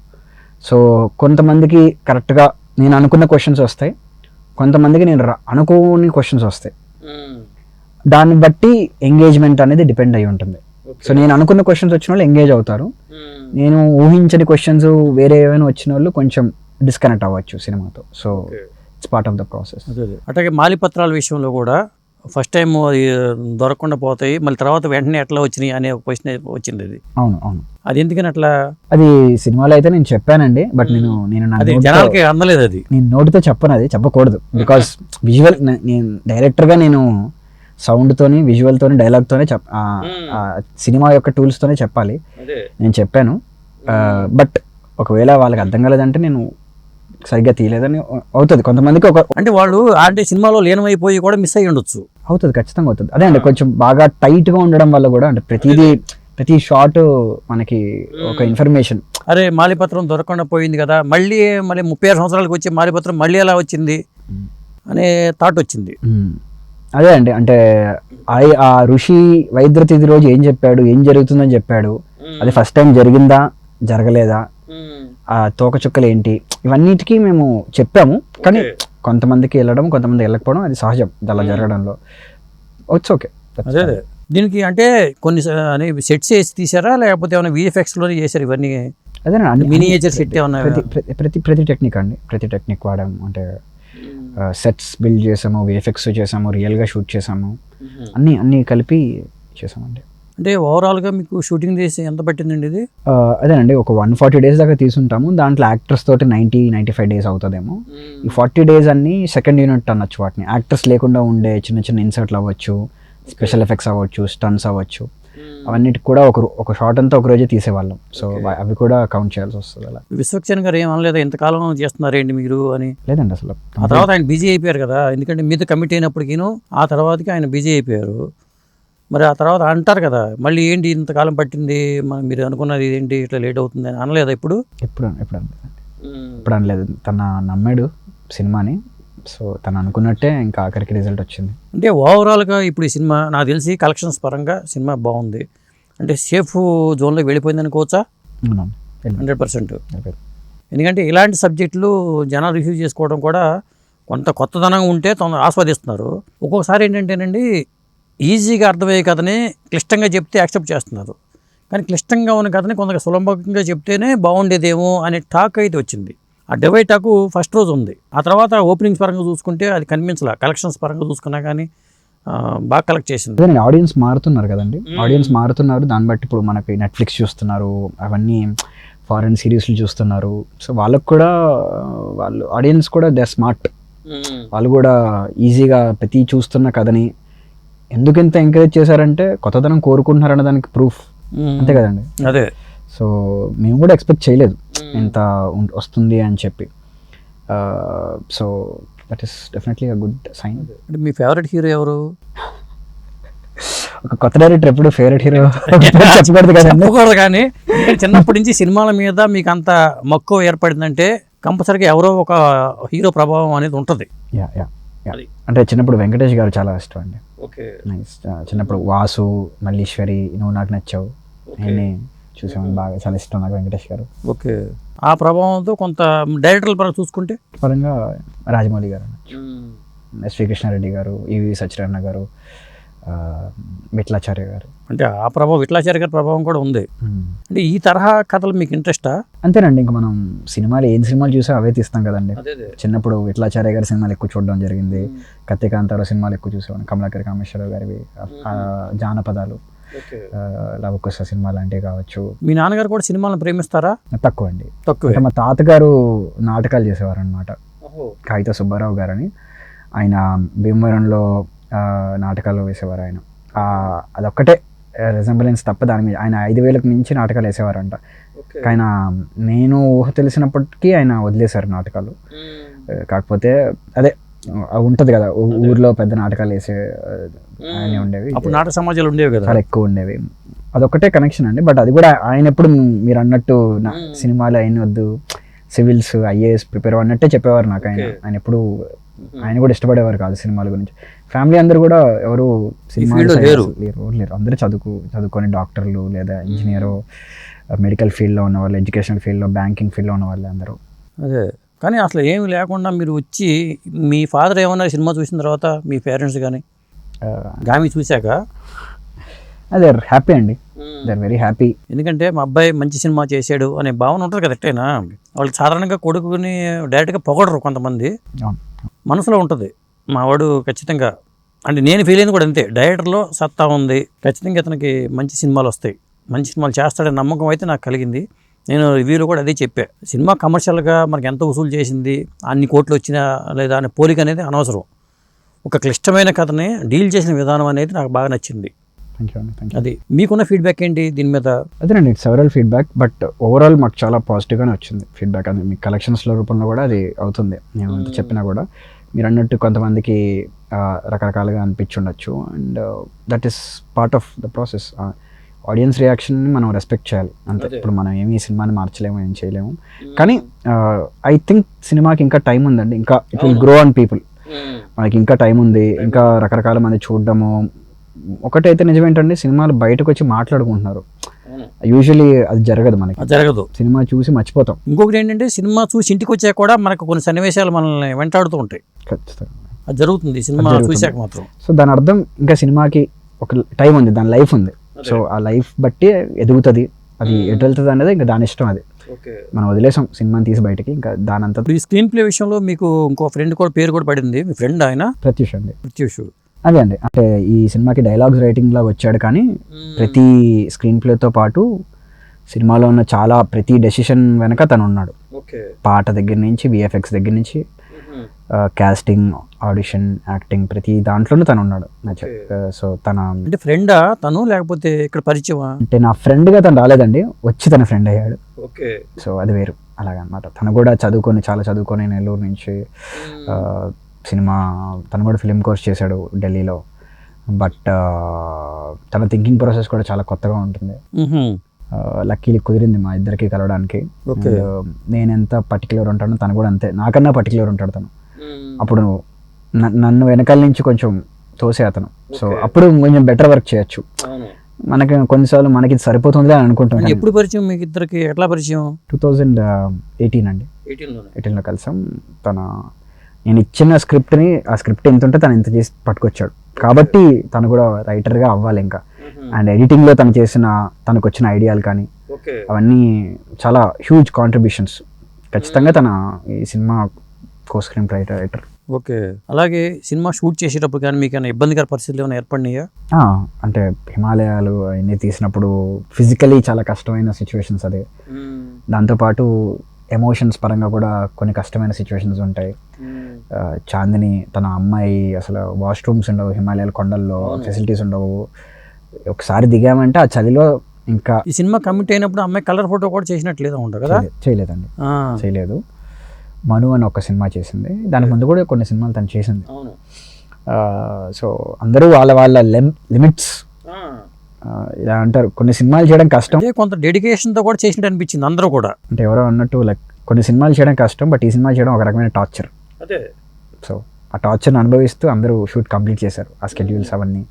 సో కొంతమందికి కరెక్ట్గా నేను అనుకున్న క్వశ్చన్స్ వస్తాయి, కొంతమందికి నేను అనుకోని క్వశ్చన్స్ వస్తాయి. దాన్ని బట్టి ఎంగేజ్మెంట్ అనేది డిపెండ్ అయి ఉంటుంది. సో నేను అనుకున్న క్వశ్చన్స్ వచ్చిన వాళ్ళు ఎంగేజ్ అవుతారు, నేను ఊహించని క్వశ్చన్స్ వేరే ఏమైనా వచ్చిన వాళ్ళు కొంచెం డిస్కనెక్ట్ అవ్వచ్చు సినిమాతో. So it's part of the process. అట్లాగే మాలిపత్రాల విషయంలో కూడా ఫస్ట్ టైం దొరకకుండా పోతాయి, మళ్ళీ తర్వాత వెంటనే ఎట్లా వచ్చినాయి అనే ఒక క్వశ్చన్ వచ్చింది. అది అవును, అది ఎందుకని అట్లా? అది సినిమాలో అయితే నేను చెప్పానండి, బట్ నేను జనాలకి అందలేదు. అది నేను నోటితో చెప్పను, అది చెప్పకూడదు. బికాస్ విజువల్, నేను డైరెక్టర్గా నేను సౌండ్తోని, విజువల్తోని, డైలాగ్తోనే సినిమా యొక్క టూల్స్తోనే చెప్పాలి. నేను చెప్పాను, బట్ ఒకవేళ వాళ్ళకి అర్థం కాలేదంటే నేను సరిగ్గా తీయలేదని అవుతుంది కొంతమందికి. అంటే వాళ్ళు అంటే సినిమాలో లీనమైపోయి కూడా మిస్ అయ్యి ఉండొచ్చు. అవుతుంది, ఖచ్చితంగా అవుతుంది. అదే అండి, కొంచెం బాగా టైట్గా ఉండడం వల్ల కూడా, అంటే ప్రతి షాట్ మనకి ఒక ఇన్ఫర్మేషన్. అరే మాలిపత్రం దొరకకుండా పోయింది కదా, మళ్ళీ 36 సంవత్సరాలకు వచ్చి మాలిపత్రం మళ్ళీ ఎలా వచ్చింది అనే థాట్ వచ్చింది. అదే అండి, అంటే ఆ ఋషి వైద్య తిథి రోజు ఏం చెప్పాడు, ఏం జరుగుతుందని చెప్పాడు, అది ఫస్ట్ టైం జరిగిందా, జరగలేదా, ఆ తోకచుక్కలు ఏంటి, ఇవన్నిటికీ మేము చెప్పాము. కానీ కొంతమందికి వెళ్ళడం, కొంతమంది వెళ్ళకపోవడం అది సహజం అలా జరగడంలో. It's okay. అదే దీనికి అంటే కొన్ని సెట్స్ వేసి తీసారా లేకపోతే ఏమైనా విఎఫ్ఎక్స్లోనే చేశారు ఇవన్నీ? అదే మినియేచర్ సెట్ ఏమన్నా? ప్రతి టెక్నిక్ అండి, ప్రతి టెక్నిక్ వాడాము. అంటే సెట్స్ బిల్డ్ చేసాము, విఎఫ్ఎక్స్ చేసాము, రియల్గా షూట్ చేసాము, అన్నీ కలిపి చేసామండి. అంటే ఓవరాల్గా మీకు షూటింగ్ చేసి ఎంత పట్టిందండి ఇది? అదేనండి, ఒక 140 days దాకా తీసుంటాము. దాంట్లో యాక్టర్స్ తోటి 90-95 days అవుతుందేమో. ఈ 40 days అన్ని సెకండ్ యూనిట్ అనొచ్చు వాటిని. యాక్టర్స్ లేకుండా ఉండే చిన్న చిన్న ఇన్సర్ట్లు అవ్వచ్చు, స్పెషల్ ఎఫెక్ట్స్ అవ్వచ్చు, స్టన్స్ అవ్వచ్చు, అవన్నిటికి కూడా ఒక షాట్ అంతా ఒక రోజే తీసేవాళ్ళం. సో అవి కూడా కౌంట్ చేయాల్సి వస్తుంది. అలా విశ్వక్సేన్ గారు ఏమనలేదా ఇంతకాలం చేస్తున్నారేంటి మీరు అని? లేదండి అసలు. ఆ తర్వాత ఆయన బిజీ అయిపోయారు కదా, ఎందుకంటే మీతో కమిట్ అయినప్పటికీను ఆ తర్వాతకి ఆయన బిజీ అయిపోయారు. మరి ఆ తర్వాత అంటారు కదా మళ్ళీ ఏంటి ఇంతకాలం పట్టింది, మీరు అనుకున్నది ఏంటి ఇట్లా లేట్ అవుతుంది అని అనలేదా ఇప్పుడు? ఎప్పుడు అనలేదు. తన నమ్మాడు సినిమాని. సో తను అనుకున్నట్టే ఇంకా ఆఖరికి రిజల్ట్ వచ్చింది. అంటే ఓవరాల్గా ఇప్పుడు ఈ సినిమా నాకు తెలిసి కలెక్షన్స్ పరంగా సినిమా బాగుంది, అంటే సేఫ్ జోన్లోకి వెళ్ళిపోయింది అనుకోవచ్చా? 100%. ఎందుకంటే ఇలాంటి సబ్జెక్టులు జనాలు రిసీవ్ చేసుకోవడం కూడా కొంత కొత్తదనంగా ఉంటే ఆస్వాదిస్తున్నారు. ఒక్కొక్కసారి ఏంటంటేనండి ఈజీగా అర్థమయ్యే కథని క్లిష్టంగా చెప్తే యాక్సెప్ట్ చేస్తున్నారు, కానీ క్లిష్టంగా ఉన్న కథని కొంత సులభంగా చెప్తేనే బాగుండేదేమో అనే టాక్ అయితే వచ్చింది. ఆ డివైడ్ టాక్ ఫస్ట్ రోజు ఉంది, ఆ తర్వాత ఓపెనింగ్స్ పరంగా చూసుకుంటే అది కనిపించలే, కలెక్షన్స్ పరంగా చూసుకున్నా కానీ బాగా కలెక్ట్ చేసింది. ఆడియన్స్ మారుతున్నారు కదండి, ఆడియన్స్ మారుతున్నారు. దాన్ని బట్టి ఇప్పుడు మనకి నెట్ఫ్లిక్స్ చూస్తున్నారు, అవన్నీ ఫారెన్ సిరీస్లు చూస్తున్నారు. సో వాళ్ళకు కూడా వాళ్ళు ఆడియన్స్ కూడా దే ఆర్ స్మార్ట్. వాళ్ళు కూడా ఈజీగా ప్రతి చూస్తున్న కథని ఎందుకు ఇంత ఎంకరేజ్ చేశారంటే కొత్తదనం కోరుకుంటున్నారన్న దానికి ప్రూఫ్, అంతే కదండి. అదే. సో మేము కూడా ఎక్స్పెక్ట్ చేయలేదు ఇంత వస్తుంది అని చెప్పి. So that is definitely a good sign. అంటే మీ ఫేవరెట్ హీరో ఎవరు? ఒక కొత్త డైరెక్టర్ ఎప్పుడు ఫేవరెట్ హీరో చెప్పకూడదు కదండి. చెప్పకూడదు, కానీ చిన్నప్పటి నుంచి సినిమాల మీద మీకు అంత మక్కువ ఏర్పడిందంటే కంపల్సరీగా ఎవరో ఒక హీరో ప్రభావం అనేది ఉంటుంది. అంటే చిన్నప్పుడు వెంకటేష్ గారు చాలా ఇష్టం అండి. Okay, nice. చిన్నప్పుడు వాసు, మల్లీశ్వరి, నువ్వు నాకు నచ్చావు, అన్నీ చూసామని బాగా చాలా ఇష్టం నాకు వెంకటేష్ గారు. ఓకే, ఆ ప్రభావంతో కొంత డైరెక్టర్ల పరంగా చూసుకుంటే పరంగా రాజమౌళి గారు, ఎస్వి కృష్ణారెడ్డి గారు, ఈవి సత్యనారాయణ గారు, విఠలాచార్య గారు. అంటే ఆ ప్రభావం విఠలాచార్య గారి ప్రభావం కూడా ఉంది. అంటే ఈ తరహా కథలు మీకు ఇంట్రెస్టా? అంతేనండి, ఇంకా మనం సినిమాలు ఏం సినిమాలు చూసా అవే తీస్తాం కదండి. చిన్నప్పుడు విఠలాచార్య గారి సినిమాలు ఎక్కువ చూడడం జరిగింది. కత్తికాంతారావు సినిమాలు ఎక్కువ చూసేవాడిని, కమలాకర్ కామేశ్వరరావు గారివి, జానపదాలు, లవకుశ సినిమా లాంటివి కావచ్చు. మీ నాన్నగారు కూడా సినిమాలను ప్రేమిస్తారా? తక్కువ అండి, తక్కువ. మా తాతగారు నాటకాలు చేసేవారు అనమాట, కాగిత సుబ్బారావు గారు అని. ఆయన భీమవరంలో నాటకాలు వేసేవారు. ఆయన అదొక్కటే రిజంబలెన్స్ తప్ప దాని మీద ఆయన 5,000కు మించి నాటకాలు వేసేవారంట. ఆయన నేను ఊహ తెలిసినప్పటికీ ఆయన వదిలేశారు నాటకాలు. కాకపోతే అదే ఉంటుంది కదా ఊర్లో పెద్ద నాటకాలు వేసే ఆయన ఉండేవి, అప్పుడు నాటక సమాజాలు ఉండేవి కదా, చాలా ఎక్కువ ఉండేవి. అదొక్కటే కనెక్షన్ అండి. బట్ అది కూడా ఆయన ఎప్పుడు మీరు అన్నట్టు సినిమాలు అయిన వద్దు, సివిల్స్, ఐఏఎస్ ప్రిపేర్ అన్నట్టే చెప్పేవారు నాకు. ఆయన ఎప్పుడు ఆయన కూడా ఇష్టపడేవారు కాదు సినిమాల గురించి. ఫ్యామిలీ అందరూ కూడా ఎవరు సినిమాలో లేరు, అందరూ చదువుకొని డాక్టర్లు లేదా ఇంజనీరు, మెడికల్ ఫీల్డ్లో ఉన్న వాళ్ళు, ఎడ్యుకేషన్ ఫీల్డ్లో, బ్యాంకింగ్ ఫీల్డ్లో ఉన్న వాళ్ళు అందరూ. అదే, కానీ అసలు ఏమి లేకుండా మీరు వచ్చి మీ ఫాదర్ ఏమన్నా సినిమా చూసిన తర్వాత మీ పేరెంట్స్ కానీ గామి చూశాక అదే హ్యాపీ అండి, దే ఆర్ వెరీ హ్యాపీ. ఎందుకంటే మా అబ్బాయి మంచి సినిమా చేశాడు అనే భావన ఉంటుంది కదా ఎట్టయినా. వాళ్ళు సాధారణంగా కొడుకుని డైరెక్ట్గా పొగడరు, కొంతమంది మనసులో ఉంటుంది మా వాడు ఖచ్చితంగా, అంటే నేను ఫీల్ అయింది కూడా అంతే, డైరెక్టర్లో సత్తా ఉంది, ఖచ్చితంగా ఇతనికి మంచి సినిమాలు వస్తాయి, మంచి సినిమాలు చేస్తాడనే నమ్మకం అయితే నాకు కలిగింది. నేను రివ్యూలో కూడా అదే చెప్పా, సినిమా కమర్షియల్గా మనకి ఎంత వసూలు చేసింది, అన్ని కోట్లు వచ్చినా లేదా అనే పోలిక అనేది అనవసరం. ఒక క్లిష్టమైన కథని డీల్ చేసిన విధానం అనేది నాకు బాగా నచ్చింది. అది మీకున్న ఫీడ్బ్యాక్ ఏంటి దీని మీద? అదేనండి, it's several feedback, but overall మాకు చాలా పాజిటివ్గానే వచ్చింది ఫీడ్బ్యాక్. అది మీ కలెక్షన్స్లో రూపంలో కూడా అది అవుతుంది. నేను ఎంత చెప్పినా కూడా మీరు అన్నట్టు కొంతమందికి రకరకాలుగా అనిపించుండొచ్చు, and that is part of the process. Audience రియాక్షన్ని మనం రెస్పెక్ట్ చేయాలి అంతే. ఇప్పుడు మనం ఏమీ సినిమాని మార్చలేము, ఏం చేయలేము. కానీ ఐ థింక్ సినిమాకి ఇంకా టైం ఉందండి, ఇంకా it will grow on people. మనకి ఇంకా టైం ఉంది, ఇంకా రకరకాల మంది చూడడము. ఒకటైతే నిజమేంటండి, సినిమాలు బయటకు వచ్చి మాట్లాడుకుంటున్నారు. యూజువలీ అది జరగదు మనకి, అది జరగదు. సినిమా చూసి మర్చిపోతాం. ఇంకొకటి ఏంటంటే సినిమా చూసి ఇంటికి వచ్చాక కూడా మనకు కొన్ని సన్నివేశాలు మనల్ని వెంటాడుతూ ఉంటాయి. ఖచ్చితంగా అది జరుగుతుంది సినిమా చూసాక మాత్రం. సో దాని అర్థం ఇంకా సినిమాకి ఒక టైం ఉంది, దాని లైఫ్ ఉంది. సో ఆ లైఫ్ బట్టి ఎదుగుతుంది, అది ఎటు వెళ్తుంది అనేది ఇంకా దాని ఇష్టం. అది మనం వదిలేసాం సినిమాని తీసి బయటకి, ఇంకా దాని అంతా. ఈ స్క్రీన్ ప్లే విషయంలో మీకు ఇంకో ఫ్రెండ్ కూడా పేరు కూడా పడింది, మీ ఫ్రెండ్ ఆయన ప్రత్యూష్ అండి. ప్రత్యూష్ అదే అండి, అంటే ఈ సినిమాకి డైలాగ్స్ రైటింగ్ లాగా వచ్చాడు, కానీ ప్రతి స్క్రీన్ ప్లేతో పాటు సినిమాలో ఉన్న చాలా ప్రతి డెసిషన్ వెనక తను ఉన్నాడు. పాట దగ్గర నుంచి విఎఫ్ఎక్స్ దగ్గర నుంచి కాస్టింగ్, ఆడిషన్, యాక్టింగ్ ప్రతి దాంట్లోనూ తను ఉన్నాడు. సో తన అంటే ఫ్రెండా తను, లేకపోతే ఇక్కడ పరిచయమా? అంటే నా ఫ్రెండ్గా తను రాలేదండి, వచ్చి తన ఫ్రెండ్ అయ్యాడు. సో అది వేరు అలాగనమాట. తను కూడా చాలా చదువుకొని నెల్లూరు నుంచి సినిమా, తను కూడా ఫిలిం కోర్స్ చేశాడు ఢిల్లీలో. బట్ తన థింకింగ్ ప్రాసెస్ కూడా చాలా కొత్తగా ఉంటుంది. లక్కీలీ కుదిరింది మా ఇద్దరికి కలవడానికి. నేను ఎంత పర్టికులర్ ఉంటానో తను కూడా అంతే, నాకన్నా పర్టికులర్ ఉంటాడు తను. అప్పుడు నన్ను వెనకాల నుంచి కొంచెం తోసే అతను. సో అప్పుడు కొంచెం బెటర్ వర్క్ చేయొచ్చు. మనకి కొన్నిసార్లు మనకి ఇది సరిపోతుంది అని అనుకుంటాం. ఎప్పుడు పరిచయం మీకు ఇద్దరికి, ఎట్లా పరిచయం? 2018 అండి, 18లో కలిసాం. నేను ఇచ్చిన స్క్రిప్ట్ని, ఆ స్క్రిప్ట్ ఎంత ఉంటే తను ఎంత చేసి పట్టుకొచ్చాడు కాబట్టి తను కూడా రైటర్గా అవ్వాలి ఇంకా. అండ్ ఎడిటింగ్లో తనకు వచ్చిన ఐడియాలు కానీ అవన్నీ చాలా హ్యూజ్ కాంట్రిబ్యూషన్స్. ఖచ్చితంగా తన ఈ సినిమా కో స్క్రీన్ రైటర్. ఓకే. అలాగే సినిమా షూట్ చేసేటప్పుడు కానీ మీకు ఏమైనా ఇబ్బందికర పరిస్థితులు ఏమైనా ఏర్పడినాయా? అంటే హిమాలయాలు అవన్నీ తీసినప్పుడు ఫిజికలీ చాలా కష్టమైన సిచ్యువేషన్స్ అదే. దాంతోపాటు ఎమోషన్స్ పరంగా కూడా కొన్ని కష్టమైన సిచ్యువేషన్స్ ఉంటాయి. చాందిని తన అమ్మాయి, అసలు వాష్రూమ్స్ ఉండవు హిమాలయాల కొండల్లో, ఫెసిలిటీస్ ఉండవు. ఒకసారి దిగామంటే ఆ చలిలో ఇంకా. ఈ సినిమా కమిట్ అయినప్పుడు అమ్మాయి కలర్ ఫోటో కూడా చేసినట్లేదు ఉంటుంది కదా? చేయలేదండి, చేయలేదు. మను అని ఒక సినిమా చేసింది, దాని ముందు కూడా కొన్ని సినిమాలు తను చేసింది. సో అందరూ వాళ్ళ లిమిట్స్ ఇలా అంటారు. కొన్ని సినిమాలు చేయడం కష్టం, కొంత డెడికేషన్తో కూడా చేసినట్టు అనిపించింది అందరూ కూడా. అంటే ఎవరో అన్నట్టు లైక్ కొన్ని సినిమాలు చేయడం కష్టం, బట్ ఈ సినిమా చేయడం ఒక రకమైన టార్చర్. సో ఆ టార్చర్ని అనుభవిస్తూ అందరూ షూట్ కంప్లీట్ చేశారు, ఆ స్కెడ్యూల్స్ అవన్నీ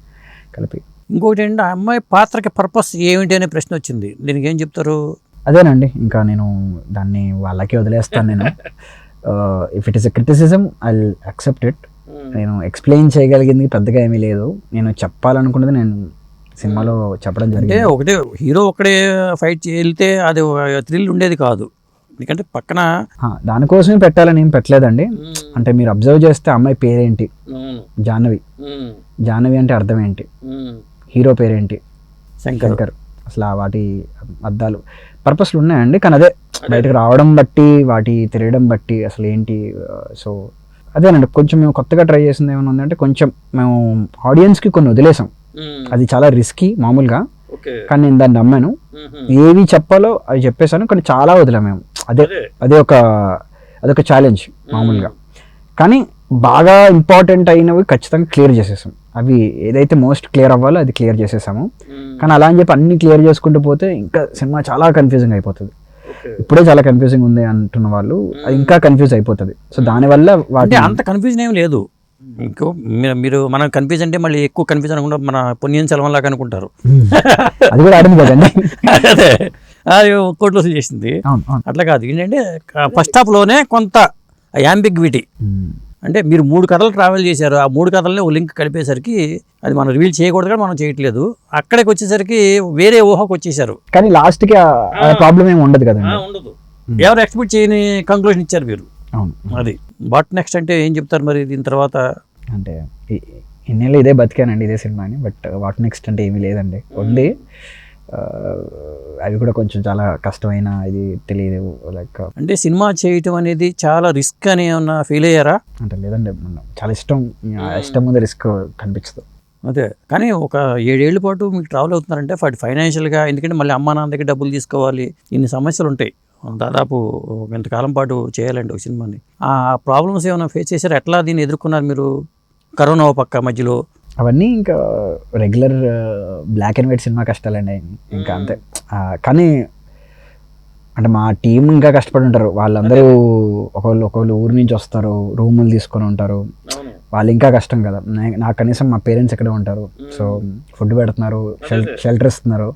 కలిపి. ఇంకొకటి ఏంటంటే ఆ అమ్మాయి పాత్రకి పర్పస్ ఏమిటి అనే ప్రశ్న వచ్చింది, దీనికి ఏం చెప్తారు? అదేనండి, ఇంకా నేను దాన్ని వాళ్ళకి వదిలేస్తాను. నేను if it is a criticism I will accept it. నేను ఎక్స్ప్లెయిన్ చేయగలిగింది పెద్దగా ఏమీ లేదు. నేను చెప్పాలనుకున్నది నేను సినిమాలో చెప్పడం జరిగింది. అంటే ఒకటే హీరో ఒకడే ఫైట్ వెళ్తే అది థ్రిల్ ఉండేది కాదు, ఎందుకంటే పక్కన దానికోసమే పెట్టాలని ఏం పెట్టలేదండి. అంటే మీరు అబ్జర్వ్ చేస్తే అమ్మాయి పేరేంటి, జాహ్నవి. జాహ్నవి అంటే అర్థం ఏంటి, హీరో పేరేంటి, శంకర్. అసలు వాటి అర్థాలు పర్పస్లు ఉన్నాయండి, కానీ అదే బయటకు రావడం బట్టి, వాటి తిరగడం బట్టి అసలు ఏంటి. సో అదేనండి, కొంచెం మేము కొత్తగా ట్రై చేసింది ఏమైనా ఉందంటే, కొంచెం మేము ఆడియన్స్కి కొన్ని వదిలేసాం. అది చాలా రిస్కీ మామూలుగా, కానీ నేను దాన్ని నమ్మాను. ఏవి చెప్పాలో అవి చెప్పేసాను, కానీ చాలా వదిలాం మేము. అదొక ఛాలెంజ్ మామూలుగా. కానీ బాగా ఇంపార్టెంట్ అయినవి ఖచ్చితంగా క్లియర్ చేసేసాం. అవి ఏదైతే మోస్ట్ క్లియర్ అవ్వాలో అది క్లియర్ చేసేసాము. కానీ అలా అని చెప్పి అన్ని క్లియర్ చేసుకుంటూ పోతే ఇంకా సినిమా చాలా కన్ఫ్యూజింగ్ అయిపోతుంది. ఇప్పుడే చాలా కన్ఫ్యూజింగ్ ఉంది అంటున్న వాళ్ళు అది ఇంకా కన్ఫ్యూజ్ అయిపోతుంది. సో దానివల్ల వాటి అంత కన్ఫ్యూజన్ ఏం లేదు. ఇంకో మీరు మనం కన్ఫ్యూజ్ అంటే మళ్ళీ ఎక్కువ కన్ఫ్యూజ్ అనుకుంటా, మన పొన్నియిన్ సెల్వన్ లాగా అనుకుంటారు. అది కూడా ఆడింది కదండి, అదే అది కోర్టులో చేసింది. అట్లా కాదు, ఏంటంటే ఫస్ట్ హాఫ్లోనే కొంత యాంబిగ్విటీ. అంటే మీరు 3 కథలు ట్రావెల్ చేశారు, ఆ 3 కథలనే ఓ లింక్ కలిపేసరికి అది మనం రివీల్ చేయకూడదు కానీ మనం చేయట్లేదు. అక్కడికి వచ్చేసరికి వేరే ఊహకు వచ్చేసారు, కానీ లాస్ట్కి ప్రాబ్లం ఏమి ఉండదు కదండి. ఉండదు, ఎవరు ఎక్స్పెక్ట్ చేయని కంక్లూజన్ ఇచ్చారు మీరు. అది బట్ నెక్స్ట్ అంటే ఏం చెప్తారు మరి దీని తర్వాత? అంటే ఇన్నేళ్ళు ఇదే బతికానండి, ఇదే సినిమా అని. బట్ వాట్ నెక్స్ట్ అంటే ఏమీ లేదండి, ఉంది. అవి కూడా కొంచెం చాలా కష్టమైన, ఇది తెలియదు. లైక్ అంటే సినిమా చేయటం అనేది చాలా రిస్క్ అని ఏమన్నా ఫీల్ అయ్యారా? అంటే లేదండి, చాలా ఇష్టం ముందు రిస్క్ కనిపించదు. అదే, కానీ ఒక 7 ఏళ్ల పాటు మీకు ట్రావెల్ అవుతున్నారంటే ఫైనాన్షియల్గా, ఎందుకంటే మళ్ళీ అమ్మా నాన్న దగ్గర డబ్బులు తీసుకోవాలి, ఇన్ని సమస్యలు ఉంటాయి. దాదాపు ఇంతకాలం పాటు చేయాలండి ఒక సినిమాని. ఆ ప్రాబ్లమ్స్ ఏమైనా ఫేస్ చేశారు, ఎట్లా దీన్ని ఎదుర్కొన్నారు మీరు? కరోనా పక్క మధ్యలో అవన్నీ ఇంకా regular black and white cinema కష్టాలండి, ఇంకా అంతే. కానీ అంటే మా టీం ఇంకా కష్టపడి ఉంటారు. వాళ్ళందరూ ఒకళ్ళు ఊరి నుంచి వస్తారు, రూములు తీసుకొని ఉంటారు. వాళ్ళు ఇంకా కష్టం కదా. నాకు కనీసం మా పేరెంట్స్ ఎక్కడే ఉంటారు, సో ఫుడ్ పెడుతున్నారు, షెల్టర్ ఇస్తున్నారు.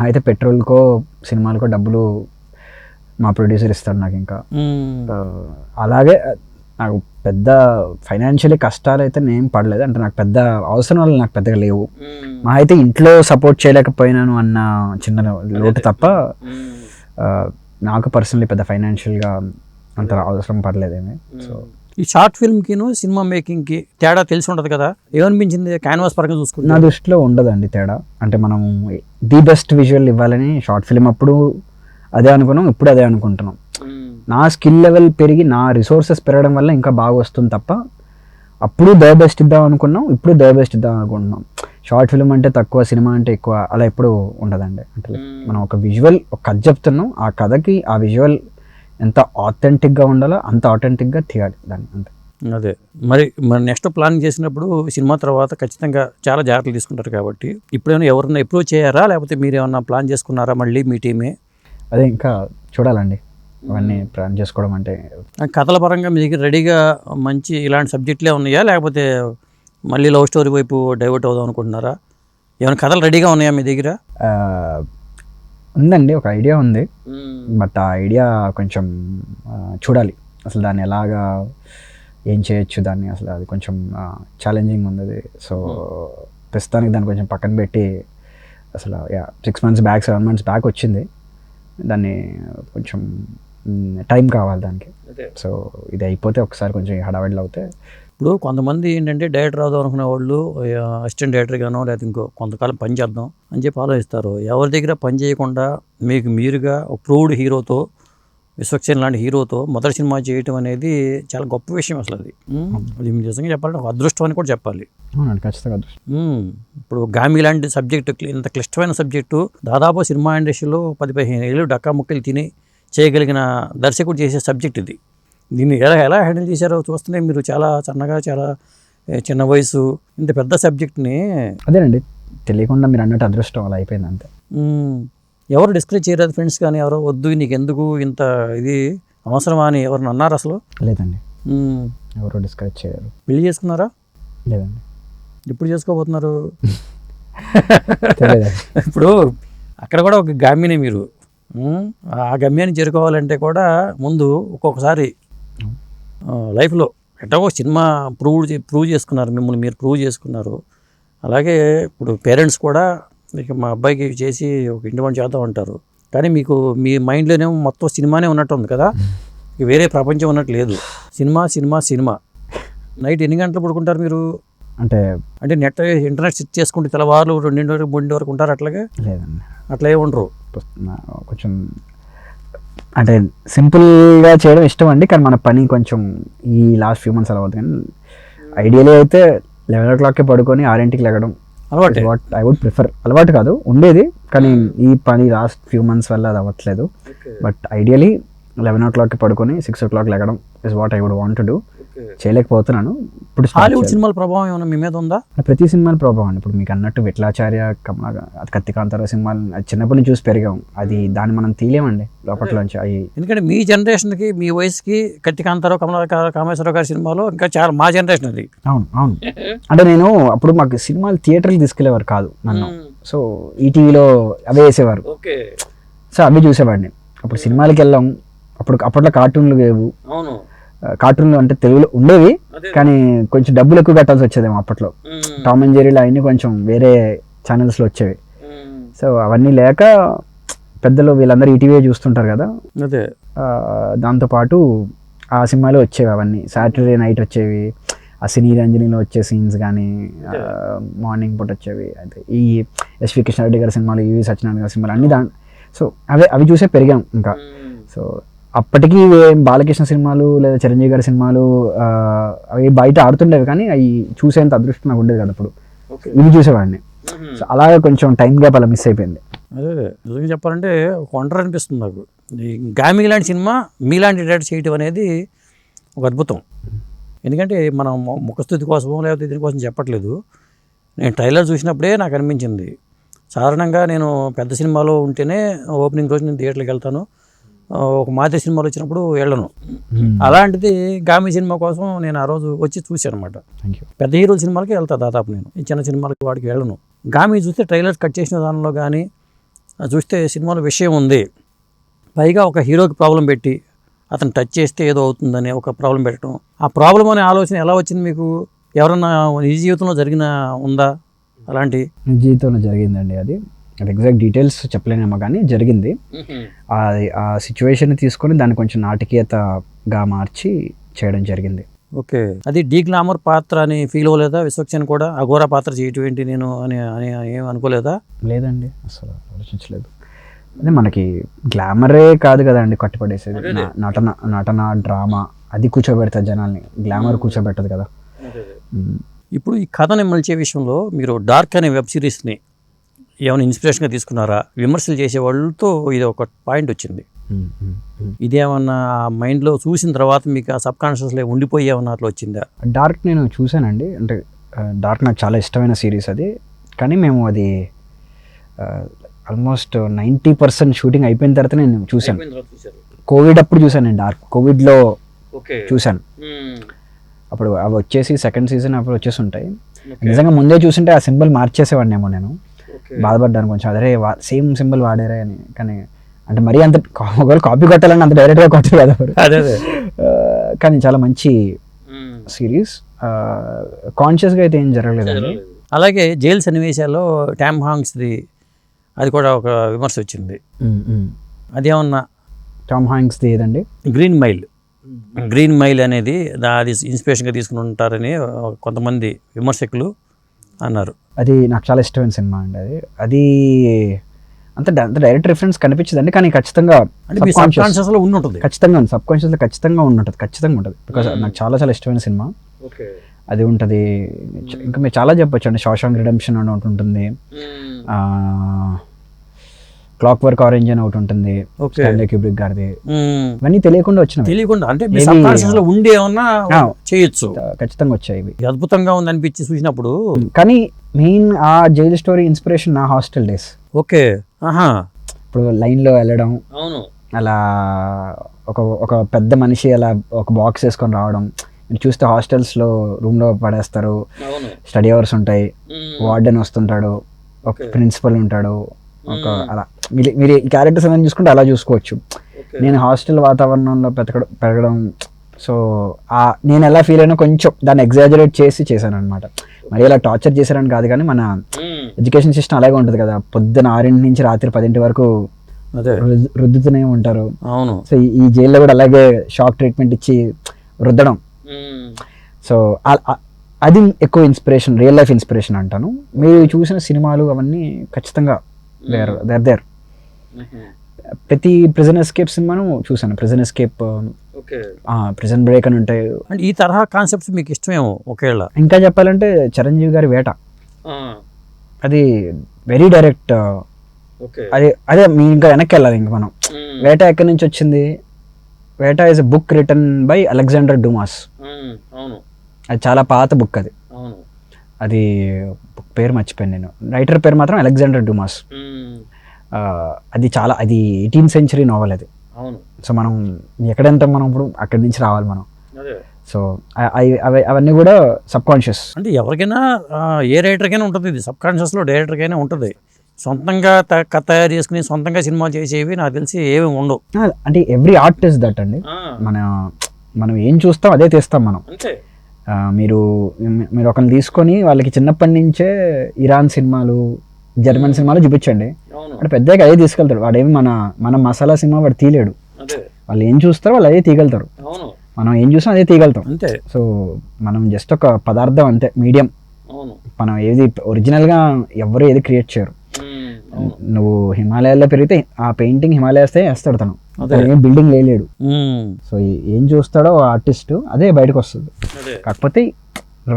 అయితే పెట్రోల్కో సినిమాలకో డబ్బులు మా ప్రొడ్యూసర్ ఇస్తాడు నాకు. ఇంకా అలాగే నాకు పెద్ద ఫైనాన్షియలీ కష్టాలు అయితే నేను పడలేదు, అంటే నాకు పెద్ద అవసరాలు నాకు పెద్దగా లేవు. మా అయితే ఇంట్లో సపోర్ట్ చేయలేకపోయినాను అన్న చిన్న లోటు తప్ప నాకు పర్సనలీ పెద్ద ఫైనాన్షియల్గా అంత అవసరం పడలేదేమి. సో ఈ షార్ట్ ఫిల్మ్కిను సినిమా మేకింగ్కి తేడా తెలిసి ఉంటుంది కదా, ఏమనిపించింది క్యాన్వాస్ పరంగా చూసుకుంటే? నా దృష్టిలో ఉండదండి తేడా. అంటే మనం ది బెస్ట్ విజువల్ ఇవ్వాలని షార్ట్ ఫిల్మ్ అప్పుడు అదే అనుకున్నాం, ఇప్పుడు అదే అనుకుంటున్నాం. నా స్కిల్ లెవెల్ పెరిగి నా రిసోర్సెస్ పెరగడం వల్ల ఇంకా బాగా వస్తుంది తప్ప అప్పుడు ద బెస్ట్ ఇద్దాం అనుకున్నాం, ఇప్పుడు ద బెస్ట్ ఇద్దాం అనుకుంటున్నాం. షార్ట్ ఫిల్మ్ అంటే తక్కువ, సినిమా అంటే ఎక్కువ అలా ఎప్పుడు ఉండదండి. అంటే మనం ఒక విజువల్ ఒక కథ చెప్తున్నాం, ఆ కథకి ఆ విజువల్ ఎంత ఆథెంటిక్గా ఉండాలో అంత ఆథెంటిక్గా తీయాలి దాన్ని, అంతే. అదే మరి నెక్స్ట్ ప్లాన్ చేసినప్పుడు సినిమా తర్వాత ఖచ్చితంగా చాలా జాగ్రత్తలు తీసుకుంటారు కాబట్టి ఇప్పుడేమైనా ఎవరన్నా అప్రోచ్ చేయారా, లేకపోతే మీరు ఏమన్నా ప్లాన్ చేసుకున్నారా మళ్ళీ మీ టీమే? అదే ఇంకా చూడాలండి అవన్నీ ప్లాన్ చేసుకోవడం. అంటే కథల పరంగా మీ దగ్గర రెడీగా మంచి ఇలాంటి సబ్జెక్టులే ఉన్నాయా, లేకపోతే మళ్ళీ లవ్ స్టోరీ వైపు డైవర్ట్ అవుదాం అనుకుంటున్నారా? ఏమైనా కథలు రెడీగా ఉన్నాయా మీ దగ్గర? ఉందండి, ఒక ఐడియా ఉంది. బట్ ఆ ఐడియా కొంచెం చూడాలి అసలు దాన్ని ఎలాగా ఏం చేయొచ్చు దాన్ని, అసలు అది కొంచెం ఛాలెంజింగ్ ఉంది అది. సో ప్రస్తుతానికి దాన్ని కొంచెం పక్కన పెట్టి అసలు 6 months బ్యాక్ 7 months బ్యాక్ వచ్చింది, దాన్ని కొంచెం టైం కావాలి దానికి. సో ఇది అయిపోతే ఒకసారి కొంచెం హడావిడిలో అవుతే. ఇప్పుడు కొంతమంది ఏంటంటే డైరెక్టర్ అవుదాం అనుకునే వాళ్ళు అసిస్టెంట్ డైరెక్టర్గానో లేకపోతే ఇంకో కొంతకాలం పని చేద్దాం అని చెప్పి ఆలోచిస్తారు. ఎవరి దగ్గర పని చేయకుండా మీకు మీరుగా ప్రూవ్డ్ హీరోతో, విశ్వక్సేన్ లాంటి హీరోతో మొదటి సినిమా చేయటం అనేది చాలా గొప్ప విషయం అసలు. అది నిజంగా చెప్పాలంటే ఒక అదృష్టం అని కూడా చెప్పాలి. ఖచ్చితంగా అదృష్టం. ఇప్పుడు గామి లాంటి సబ్జెక్టు, ఇంత క్లిష్టమైన సబ్జెక్టు దాదాపు సినిమా ఇండస్ట్రీలో 10-15 ఏళ్ళు డక్కా ముక్కలు తిని చేయగలిగిన దర్శకుడు చేసే సబ్జెక్ట్ ఇది. దీన్ని ఎలా హ్యాండిల్ చేశారో చూస్తేనే మీరు చాలా సన్నగా, చాలా చిన్న వయసు, ఇంత పెద్ద సబ్జెక్ట్ని. అదేనండి, తెలియకుండా మీరు అన్నట్టు అదృష్టం అలా అయిపోయింది అంతే. ఎవరు డిస్కరేజ్ చేయలేదు ఫ్రెండ్స్ కానీ ఎవరో వద్దు నీకు ఎందుకు ఇంత ఇది అవసరమా అని ఎవరిని అన్నారు అసలు? లేదండి, ఎవరు డిస్కరేజ్ చేయరు. పెళ్లి చేసుకున్నారా? లేదండి. ఎప్పుడు చేసుకోబోతున్నారు? ఇప్పుడు అక్కడ కూడా ఒక గమ్యనే మీరు, ఆ గమ్యాన్ని చేరుకోవాలంటే కూడా ముందు ఒక్కొక్కసారి లైఫ్లో ఎట్టో సినిమా ప్రూవ్ చేసుకున్నారు, మిమ్మల్ని మీరు ప్రూవ్ చేసుకున్నారు. అలాగే ఇప్పుడు పేరెంట్స్ కూడా ఇక మా అబ్బాయికి చేసి ఒక ఇంటి పని చేద్దాం అంటారు, కానీ మీకు మీ మైండ్లోనే మొత్తం సినిమానే ఉన్నట్టు ఉంది కదా, వేరే ప్రపంచం ఉన్నట్టు లేదు. Cinema cinema cinema. నైట్ ఎన్ని గంటలు పడుకుంటారు మీరు? అంటే నెట్ ఇంటర్నెట్ సెట్ చేసుకుంటే తెల్లవారులు 2 వరకు 3 వరకు ఉంటారు అట్లాగే? లేదండి, అట్లా ఏ ఉండరు. కొంచెం అంటే సింపుల్గా చేయడం ఇష్టం అండి, కానీ మన పని కొంచెం ఈ లాస్ట్ ఫ్యూ మంత్స్ అలా అవుతుంది. కానీ ఐడియల్లీ అయితే 11 o'clockకే పడుకొని 6 లెగడం అలవాటు. What I would prefer. అలవాటు కాదు, ఉండేది, కానీ ఈ పని లాస్ట్ ఫ్యూ మంత్స్ వల్ల అది అవ్వట్లేదు. బట్ ఐడియలీ 11 o'clockకి పడుకొని 6 o'clock లెగడం is what I would want to do. చేయలేకపోతున్నాను. ఇప్పుడు హాలీవుడ్ సినిమాల ప్రభావం ఏమైనా మీ మీద ఉందా? ప్రతి సినిమాల ప్రభావం అండి. ఇప్పుడు మీకు అన్నట్టు విఠలాచార్య, కత్తికాంతారావు సినిమాలు చిన్నప్పటి నుంచి చూసి పెరిగాం, అది దాన్ని మనం తీయలేమండి లోపట్లోంచి. అవి ఎందుకంటే మీ జనరేషన్కి, మీ వయసుకి కత్తికాంతారావు, కామేశ్వరరావు గారి సినిమాలో ఇంకా చాలా మా జనరేషన్ అది. అవును అవును. అంటే నేను అప్పుడు మాకు సినిమాలు థియేటర్కి తీసుకెళ్లేవారు కాదు నన్ను, సో ఈటీవీలో అవే వేసేవారు, సో అవి చూసేవాడిని. అప్పుడు సినిమాలకి వెళ్ళాం, అప్పట్లో కార్టూన్లు లేవు. కార్టూన్లు అంటే తెలుగులో ఉండేవి, కానీ కొంచెం డబ్బులు ఎక్కువ కట్టాల్సి వచ్చేదేమో అప్పట్లో. టామ్ అండ్ జెర్రీలు అవన్నీ కొంచెం వేరే ఛానల్స్లో వచ్చేవి. సో అవన్నీ లేక పెద్దలు వీళ్ళందరూ ఈటీవీ చూస్తుంటారు కదా, అదే దాంతోపాటు ఆ సినిమాలు వచ్చేవి. అవన్నీ సాటర్డే నైట్ వచ్చేవి. ఆ సినీ రంజనీలో వచ్చే సీన్స్ కానీ మార్నింగ్ పూట వచ్చేవి. అయితే ఈ ఎస్వి కృష్ణారెడ్డి గారి సినిమాలు, ఈవి సత్యనారాయణ గారి సినిమాలు అన్ని సో అవి చూసే పెరిగాం ఇంకా. సో అప్పటికి బాలకృష్ణ సినిమాలు లేదా చిరంజీవి గారి సినిమాలు అవి బయట ఆడుతుండేవి, కానీ అవి చూసేంత అదృష్టం నాకు ఉండేది కదా అప్పుడు. ఇవి చూసేవాడిని. సో అలాగే కొంచెం టైం గ్యాప్ అలా మిస్ అయిపోయింది. అదే నిజంగా చెప్పాలంటే ఒక ఒంటరి అనిపిస్తుంది నాకు. ఈ గామి లాంటి సినిమా మీలాంటి డైరెక్ట్ చేయటం అనేది ఒక అద్భుతం. ఎందుకంటే మనం ముఖస్థుతి కోసమో లేకపోతే దీనికోసం చెప్పట్లేదు. నేను ట్రైలర్ చూసినప్పుడే నాకు అనిపించింది. సాధారణంగా నేను పెద్ద సినిమాలో ఉంటేనే ఓపెనింగ్ రోజు నేను థియేటర్కి వెళ్తాను, ఒక మాదిరి సినిమాలు వచ్చినప్పుడు వెళ్ళను. అలాంటిది గామి సినిమా కోసం నేను ఆ రోజు వచ్చి చూశాను అనమాట. పెద్ద హీరోల సినిమాలకి వెళ్తా దాదాపు నేను, ఈ చిన్న సినిమాలకి వాడికి వెళ్ళను. గామి చూస్తే ట్రైలర్స్ కట్ చేసిన దానిలో కానీ చూస్తే సినిమాలో విషయం ఉంది, పైగా ఒక హీరోకి ప్రాబ్లం పెట్టి అతను టచ్ చేస్తే ఏదో అవుతుందని ఒక ప్రాబ్లం పెట్టడం, ఆ ప్రాబ్లం అనే ఆలోచన ఎలా వచ్చింది మీకు? ఎవరన్నా నిజ జీవితంలో జరిగిన ఉందా అలాంటి? జీవితంలో జరిగిందండి అది ఎగ్జాక్ట్ డీటెయిల్స్ చెప్పలేనేమో కానీ జరిగింది. ఆ సిచ్యువేషన్ తీసుకొని దాన్ని కొంచెం నాటకీయతగా మార్చి చేయడం జరిగింది. ఓకే, అది డీ గ్లామర్ పాత్ర అని ఫీల్ అవ్వలేదా విశ్వక్సేన్ కూడా? అఘోరా పాత్ర చేయటం ఏంటి నేను అని అని ఏం అనుకోలేదా? లేదండి, అసలు ఆలోచించలేదు. అదే మనకి గ్లామరే కాదు కదండి కట్టుపడేసేది, నటన డ్రామా అది కూర్చోబెడతారు జనాల్ని, గ్లామర్ కూర్చోబెట్టదు కదా. ఇప్పుడు ఈ కథని మలిచే విషయంలో మీరు డార్క్ అనే వెబ్ సిరీస్ని ఏమైనా ఇన్స్పిరేషన్గా తీసుకున్నారా? విమర్శలు చేసే వాళ్ళతో ఇది ఒక పాయింట్ వచ్చింది, ఇదేమన్నా మైండ్లో చూసిన తర్వాత మీకు ఆ సబ్ కాన్షియస్లో ఉండిపోయి ఏమన్నా అట్లా వచ్చిందా? డార్క్ నేను చూశానండి, అంటే డార్క్ నాకు చాలా ఇష్టమైన సిరీస్ అది. కానీ మేము అది ఆల్మోస్ట్ 90% షూటింగ్ అయిపోయిన తర్వాత నేను చూశాను. కోవిడ్ అప్పుడు చూశాను నేను డార్క్, కోవిడ్లో చూశాను. అప్పుడు అవి వచ్చేసి సెకండ్ సీజన్ అప్పుడు వచ్చేసి ఉంటాయి. నిజంగా ముందే చూసింటే ఆ సింబల్ మార్చేసేవాడినేమో నేను, బాధపడ్డాను కొంచెం, అదే సేమ్ సింబల్ వాడారే అని. కానీ అంటే మరీ అంత ఒకవేళ కాపీ కొట్టాలని అంత డైరెక్ట్గా కొట్టరు కదా. కానీ చాలా మంచి సిరీస్, కాన్షియస్గా అయితే ఏం జరగలేదండి. అలాగే జైలు సన్నివేశాల్లో టామ్ హాంక్స్ది అది కూడా ఒక విమర్శ వచ్చింది, అదేమన్నా? టామ్ హాంక్స్ది ఏదండి? గ్రీన్ మైల్ అనేది అది ఇన్స్పిరేషన్గా తీసుకుని ఉంటారని కొంతమంది విమర్శకులు అన్నారు. అది నాకు చాలా ఇష్టమైన సినిమా అండి. అది అంత డైరెక్ట్ రిఫరెన్స్ కనిపించదండి, కానీ ఖచ్చితంగా సబ్కాన్షియస్లో ఉంటుంది, ఖచ్చితంగా ఉంది, సబ్ కాన్షియస్లో ఖచ్చితంగా ఉంటుంది. బికాస్ నాకు చాలా చాలా ఇష్టమైన సినిమా అది ఉంటుంది. ఇంకా మీరు చాలా చెప్పొచ్చు అండి, షాషాంక్ రిడెంప్షన్ అని ఒకటి ఉంటుంది, క్లాక్ వర్క్ ఆరెంజ్ అని ఒకటి ఉంటుంది, స్టాన్లీ క్యూబ్రిక్ గారిది. ఇవన్నీ తెలియకుండా అంటే సబ్కాన్షియస్లో ఉండి ఏమన్నా చేయొచ్చు, ఖచ్చితంగా వచ్చాయి ఇవి. అద్భుతంగా ఉంది అనిపించి చూసినప్పుడు. కానీ మెయిన్ ఆ జైలు స్టోరీ ఇన్స్పిరేషన్ నా హాస్టల్ డేస్. ఓకే, ఇప్పుడు లైన్లో వెళ్ళడం, అలా ఒక పెద్ద మనిషి అలా ఒక బాక్స్ వేసుకొని రావడం, మీరు చూస్తే హాస్టల్స్లో రూమ్లో పడేస్తారు, స్టడీ అవర్స్ ఉంటాయి, వార్డెన్ వస్తుంటాడు, ఒక ప్రిన్సిపల్ ఉంటాడు, ఒక అలా మీరు ఈ క్యారెక్టర్స్ ఏమైనా చూసుకుంటే అలా చూసుకోవచ్చు. నేను హాస్టల్ వాతావరణంలో పెరగడం, సో నేను ఎలా ఫీల్ అయినా కొంచెం దాన్ని ఎగ్జాజరేట్ చేశాను అనమాట. మరి ఇలా టార్చర్ చేశారని కాదు, కానీ మన ఎడ్యుకేషన్ సిస్టమ్ అలాగే ఉంటుంది కదా, పొద్దున 6 నుంచి రాత్రి 10 వరకు రుద్దుతూనే ఉంటారు. అవును, సో ఈ జైల్లో కూడా అలాగే షాక్ ట్రీట్మెంట్ ఇచ్చి రుద్దడం. సో అది ఎక్కువ ఇన్స్పిరేషన్, రియల్ లైఫ్ ఇన్స్పిరేషన్ అంటాను. మీరు చూసిన సినిమాలు అవన్నీ ఖచ్చితంగా దేర్. ప్రతి ప్రిజన్ ఎస్కేప్ సినిమాను చూసాను, ప్రిజన్ ఎస్కేప్, ప్రిజన్ బ్రేక్ అని ఉంటాయి. అంటే ఈ తరహా కాన్సెప్ట్స్ మీకు ఇష్టమేమో. ఒకేలా ఇంకా చెప్పాలంటే చిరంజీవి గారి వేట, అది వెరీ డైరెక్ట్. అదే మీ ఇంకా వెనక్కి వెళ్ళాలి, ఇంకా మనం వేట ఎక్కడి నుంచి వచ్చింది? వేట is a book written by Alexander Dumas. అది చాలా పాత బుక్, అది బుక్ పేరు మర్చిపోయాను నేను, రైటర్ పేరు మాత్రం అలెగ్జాండర్ డుమాస్. అది 18th century నావెల్ అది. సో మనం ఎక్కడంటే మనం ఇప్పుడు అక్కడి నుంచి రావాలి మనం. సో అవన్నీ కూడా సబ్ కాన్షియస్. అంటే ఎవరికైనా ఏ రైటర్కైనా ఉంటుంది, ఇది సబ్ కాన్షియస్లో డైరెక్టర్కైనా ఉంటుంది. సొంతంగా కథ తయారు చేసుకుని సొంతంగా సినిమా చేసేవి నాకు తెలిసి ఏమి ఉండవు. అంటే ఎవ్రీ ఆర్ట్ ఇస్ దట్ అండి. మనం ఏం చూస్తాం అదే తీస్తాం మనం. మీరు ఒకరిని తీసుకొని వాళ్ళకి చిన్నప్పటి నుంచే ఇరాన్ సినిమాలు, జర్మన్ సినిమాలు చూపించండి, అంటే పెద్దగా అదే తీసుకెళ్తాడు. వాడేమి మన మసాలా సినిమా వాడు తీయలేడు. వాళ్ళు ఏం చూస్తారో వాళ్ళు అదే తీయగలుగుతారు, మనం ఏం చూస్తాం అదే తీయగలుగుతాం అంతే. సో మనం జస్ట్ ఒక పదార్థం అంతే, మీడియం. మనం ఏది ఒరిజినల్గా ఎవరు ఏది క్రియేట్ చేయరు. నువ్వు హిమాలయాల్లో పెరిగితే ఆ పెయింటింగ్ హిమాలయాస్తే వేస్తాడు తను, ఏం బిల్డింగ్ లేలేడు. సో ఏం చూస్తాడో ఆర్టిస్ట్ అదే బయటకు వస్తుంది. కాకపోతే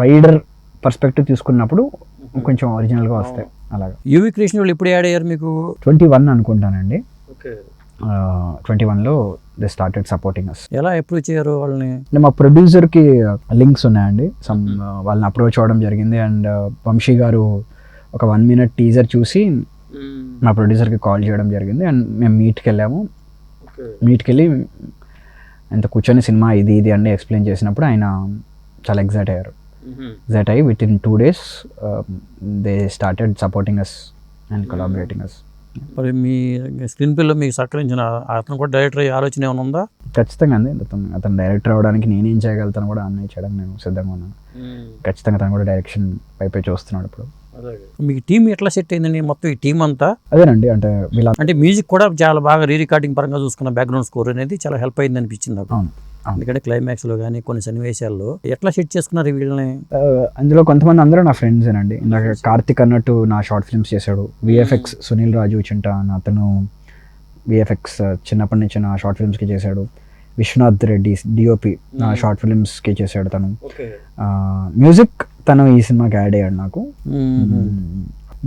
వైడర్ పర్స్పెక్టివ్ తీసుకున్నప్పుడు కొంచెం ఒరిజినల్గా వస్తాయి. అలాగా యువి కృష్ణ వాళ్ళు ఎప్పుడు యాడ్ అయ్యారు మీకు? 21 అనుకుంటానండి. 21లో దే స్టార్టెడ్ సపోర్టింగ్ అస్. ఎలా అప్రోచ్ అయ్యారు వాళ్ళని? మా ప్రొడ్యూసర్కి లింక్స్ ఉన్నాయండి, వాళ్ళని అప్రోచ్ అవ్వడం జరిగింది. అండ్ వంశీ గారు ఒక 1 minute టీజర్ చూసి మా ప్రొడ్యూసర్కి కాల్ చేయడం జరిగింది. అండ్ మేము మీట్కి వెళ్ళాము. మీట్కి వెళ్ళి అంత కూర్చొని సినిమా ఇది అన్నీ ఎక్స్ప్లెయిన్ చేసినప్పుడు ఆయన చాలా ఎగ్జైట్ అయ్యారు. ఎగ్జైట్ అయ్యి within 2 days they started supporting us and collaborating us. మరి మీ స్క్రీన్ ప్లేలో మీకు సహకరించిన అతను కూడా డైరెక్టర్ అయ్యే ఆలోచన ఏమైనా ఉందా? ఖచ్చితంగా అండి. అతను డైరెక్టర్ అవ్వడానికి నేనేం చేయగలుగుతాను కూడా అన్నీ చేయడానికి నేను సిద్ధంగా ఉన్నాను. ఖచ్చితంగా తను కూడా డైరెక్షన్ పైపై చూస్తున్నాడు ఇప్పుడు. మీకు టీం ఎట్లా సెట్ అయిందండి మొత్తం ఈ టీం అంతా? అదేనండి, అంటే అంటే మ్యూజిక్ కూడా చాలా బాగా రికార్డింగ్ పరంగా చూసుకున్న బ్యాక్గ్రౌండ్ స్కోర్ అనేది చాలా హెల్ప్ అయింది అనిపించింది నాకు. అవును. ఎందుకంటే క్లైమాక్స్లో కానీ కొన్ని సన్నివేశాల్లో ఎట్లా సెట్ చేసుకున్నారు వీళ్ళని? అందులో కొంతమంది అందరూ నా ఫ్రెండ్సేనండి. ఇందాక కార్తిక్ అన్నట్టు నా షార్ట్ ఫిల్మ్స్ చేశాడు. విఎఫ్ఎక్స్ సునీల్ రాజు చింట అతను విఎఫ్ఎక్స్ చిన్నప్పటి నుంచి నా షార్ట్ ఫిల్మ్స్కి చేశాడు. విశ్వనాథ్ రెడ్డి డిఓపి నా షార్ట్ ఫిల్మ్స్కి చేశాడు తను. మ్యూజిక్ తను ఈ సినిమాకి యాడ్ అయ్యాడు నాకు.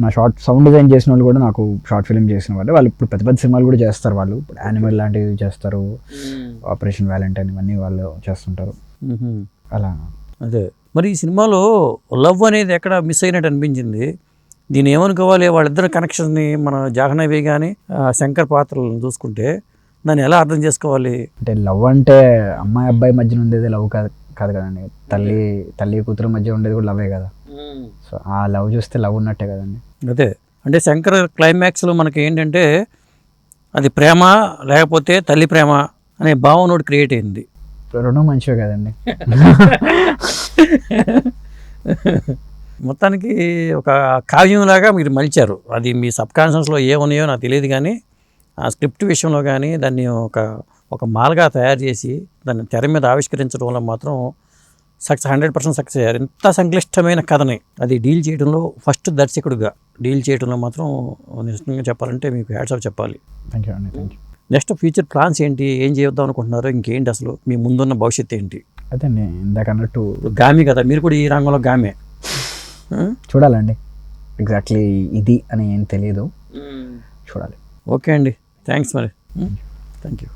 నా షార్ట్ సౌండ్ డిజైన్ చేసిన వాళ్ళు కూడా నాకు షార్ట్ ఫిల్మ్ చేసిన వాళ్ళు. వాళ్ళు ఇప్పుడు పెద్ద పెద్ద సినిమాలు కూడా చేస్తారు. వాళ్ళు ఇప్పుడు యానిమల్ లాంటివి చేస్తారు, ఆపరేషన్ వ్యాలంటైన్ ఇవన్నీ వాళ్ళు చేస్తుంటారు అలా. అదే మరి ఈ సినిమాలో లవ్ అనేది ఎక్కడ మిస్ అయినట్టు అనిపించింది. దీన్ని ఏమనుకోవాలి, వాళ్ళిద్దరు కనెక్షన్ని మన జాహ్నవి కానీ శంకర్ పాత్రలను చూసుకుంటే దాన్ని ఎలా అర్థం చేసుకోవాలి? అంటే లవ్ అంటే అమ్మాయి అబ్బాయి మధ్యన ఉండేది లవ్ కాదు కదండి. తల్లి కూతురు మధ్య ఉండేది కూడా లవ్వే కదా. సో ఆ లవ్ చూస్తే లవ్ ఉన్నట్టే కదండి. అదే అంటే శంకర్ క్లైమాక్స్లో మనకి ఏంటంటే అది ప్రేమ లేకపోతే తల్లి ప్రేమ అనే భావన ఒకటి క్రియేట్ అయింది. రెండు మంచివే కదండి. మొత్తానికి ఒక కావ్యంలాగా మీరు మలిచారు. అది మీ సబ్ కాన్షియస్లో ఏమున్నాయో నాకు తెలియదు, కానీ ఆ స్క్రిప్ట్ విషయంలో కానీ దాన్ని ఒక మాల్గా తయారు చేసి దాన్ని తెర మీద ఆవిష్కరించడం వల్ల మాత్రం 100% సక్సెస్ అయ్యారు. ఇంత సంక్లిష్టమైన కథని అది డీల్ చేయడంలో ఫస్ట్ దర్శకుడిగా డీల్ చేయడంలో మాత్రం నిజంగా చెప్పాలంటే మీకు హ్యాట్స్ ఆఫ్ చెప్పాలి. థ్యాంక్ యూ అండి. Thank you. Next future plans ఏంటి? ఏం చేద్దాం అనుకుంటున్నారు? ఇంకేంటి అసలు మీ ముందున్న భవిష్యత్తు ఏంటి? అదే ఇందాక అన్నట్టు గామి కదా, మీరు కూడా ఈ రంగంలో గామే చూడాలండి. ఎగ్జాక్ట్లీ ఇది అని ఏం తెలియదు, చూడాలి. ఓకే అండి, థ్యాంక్స్ మరి. Thank you.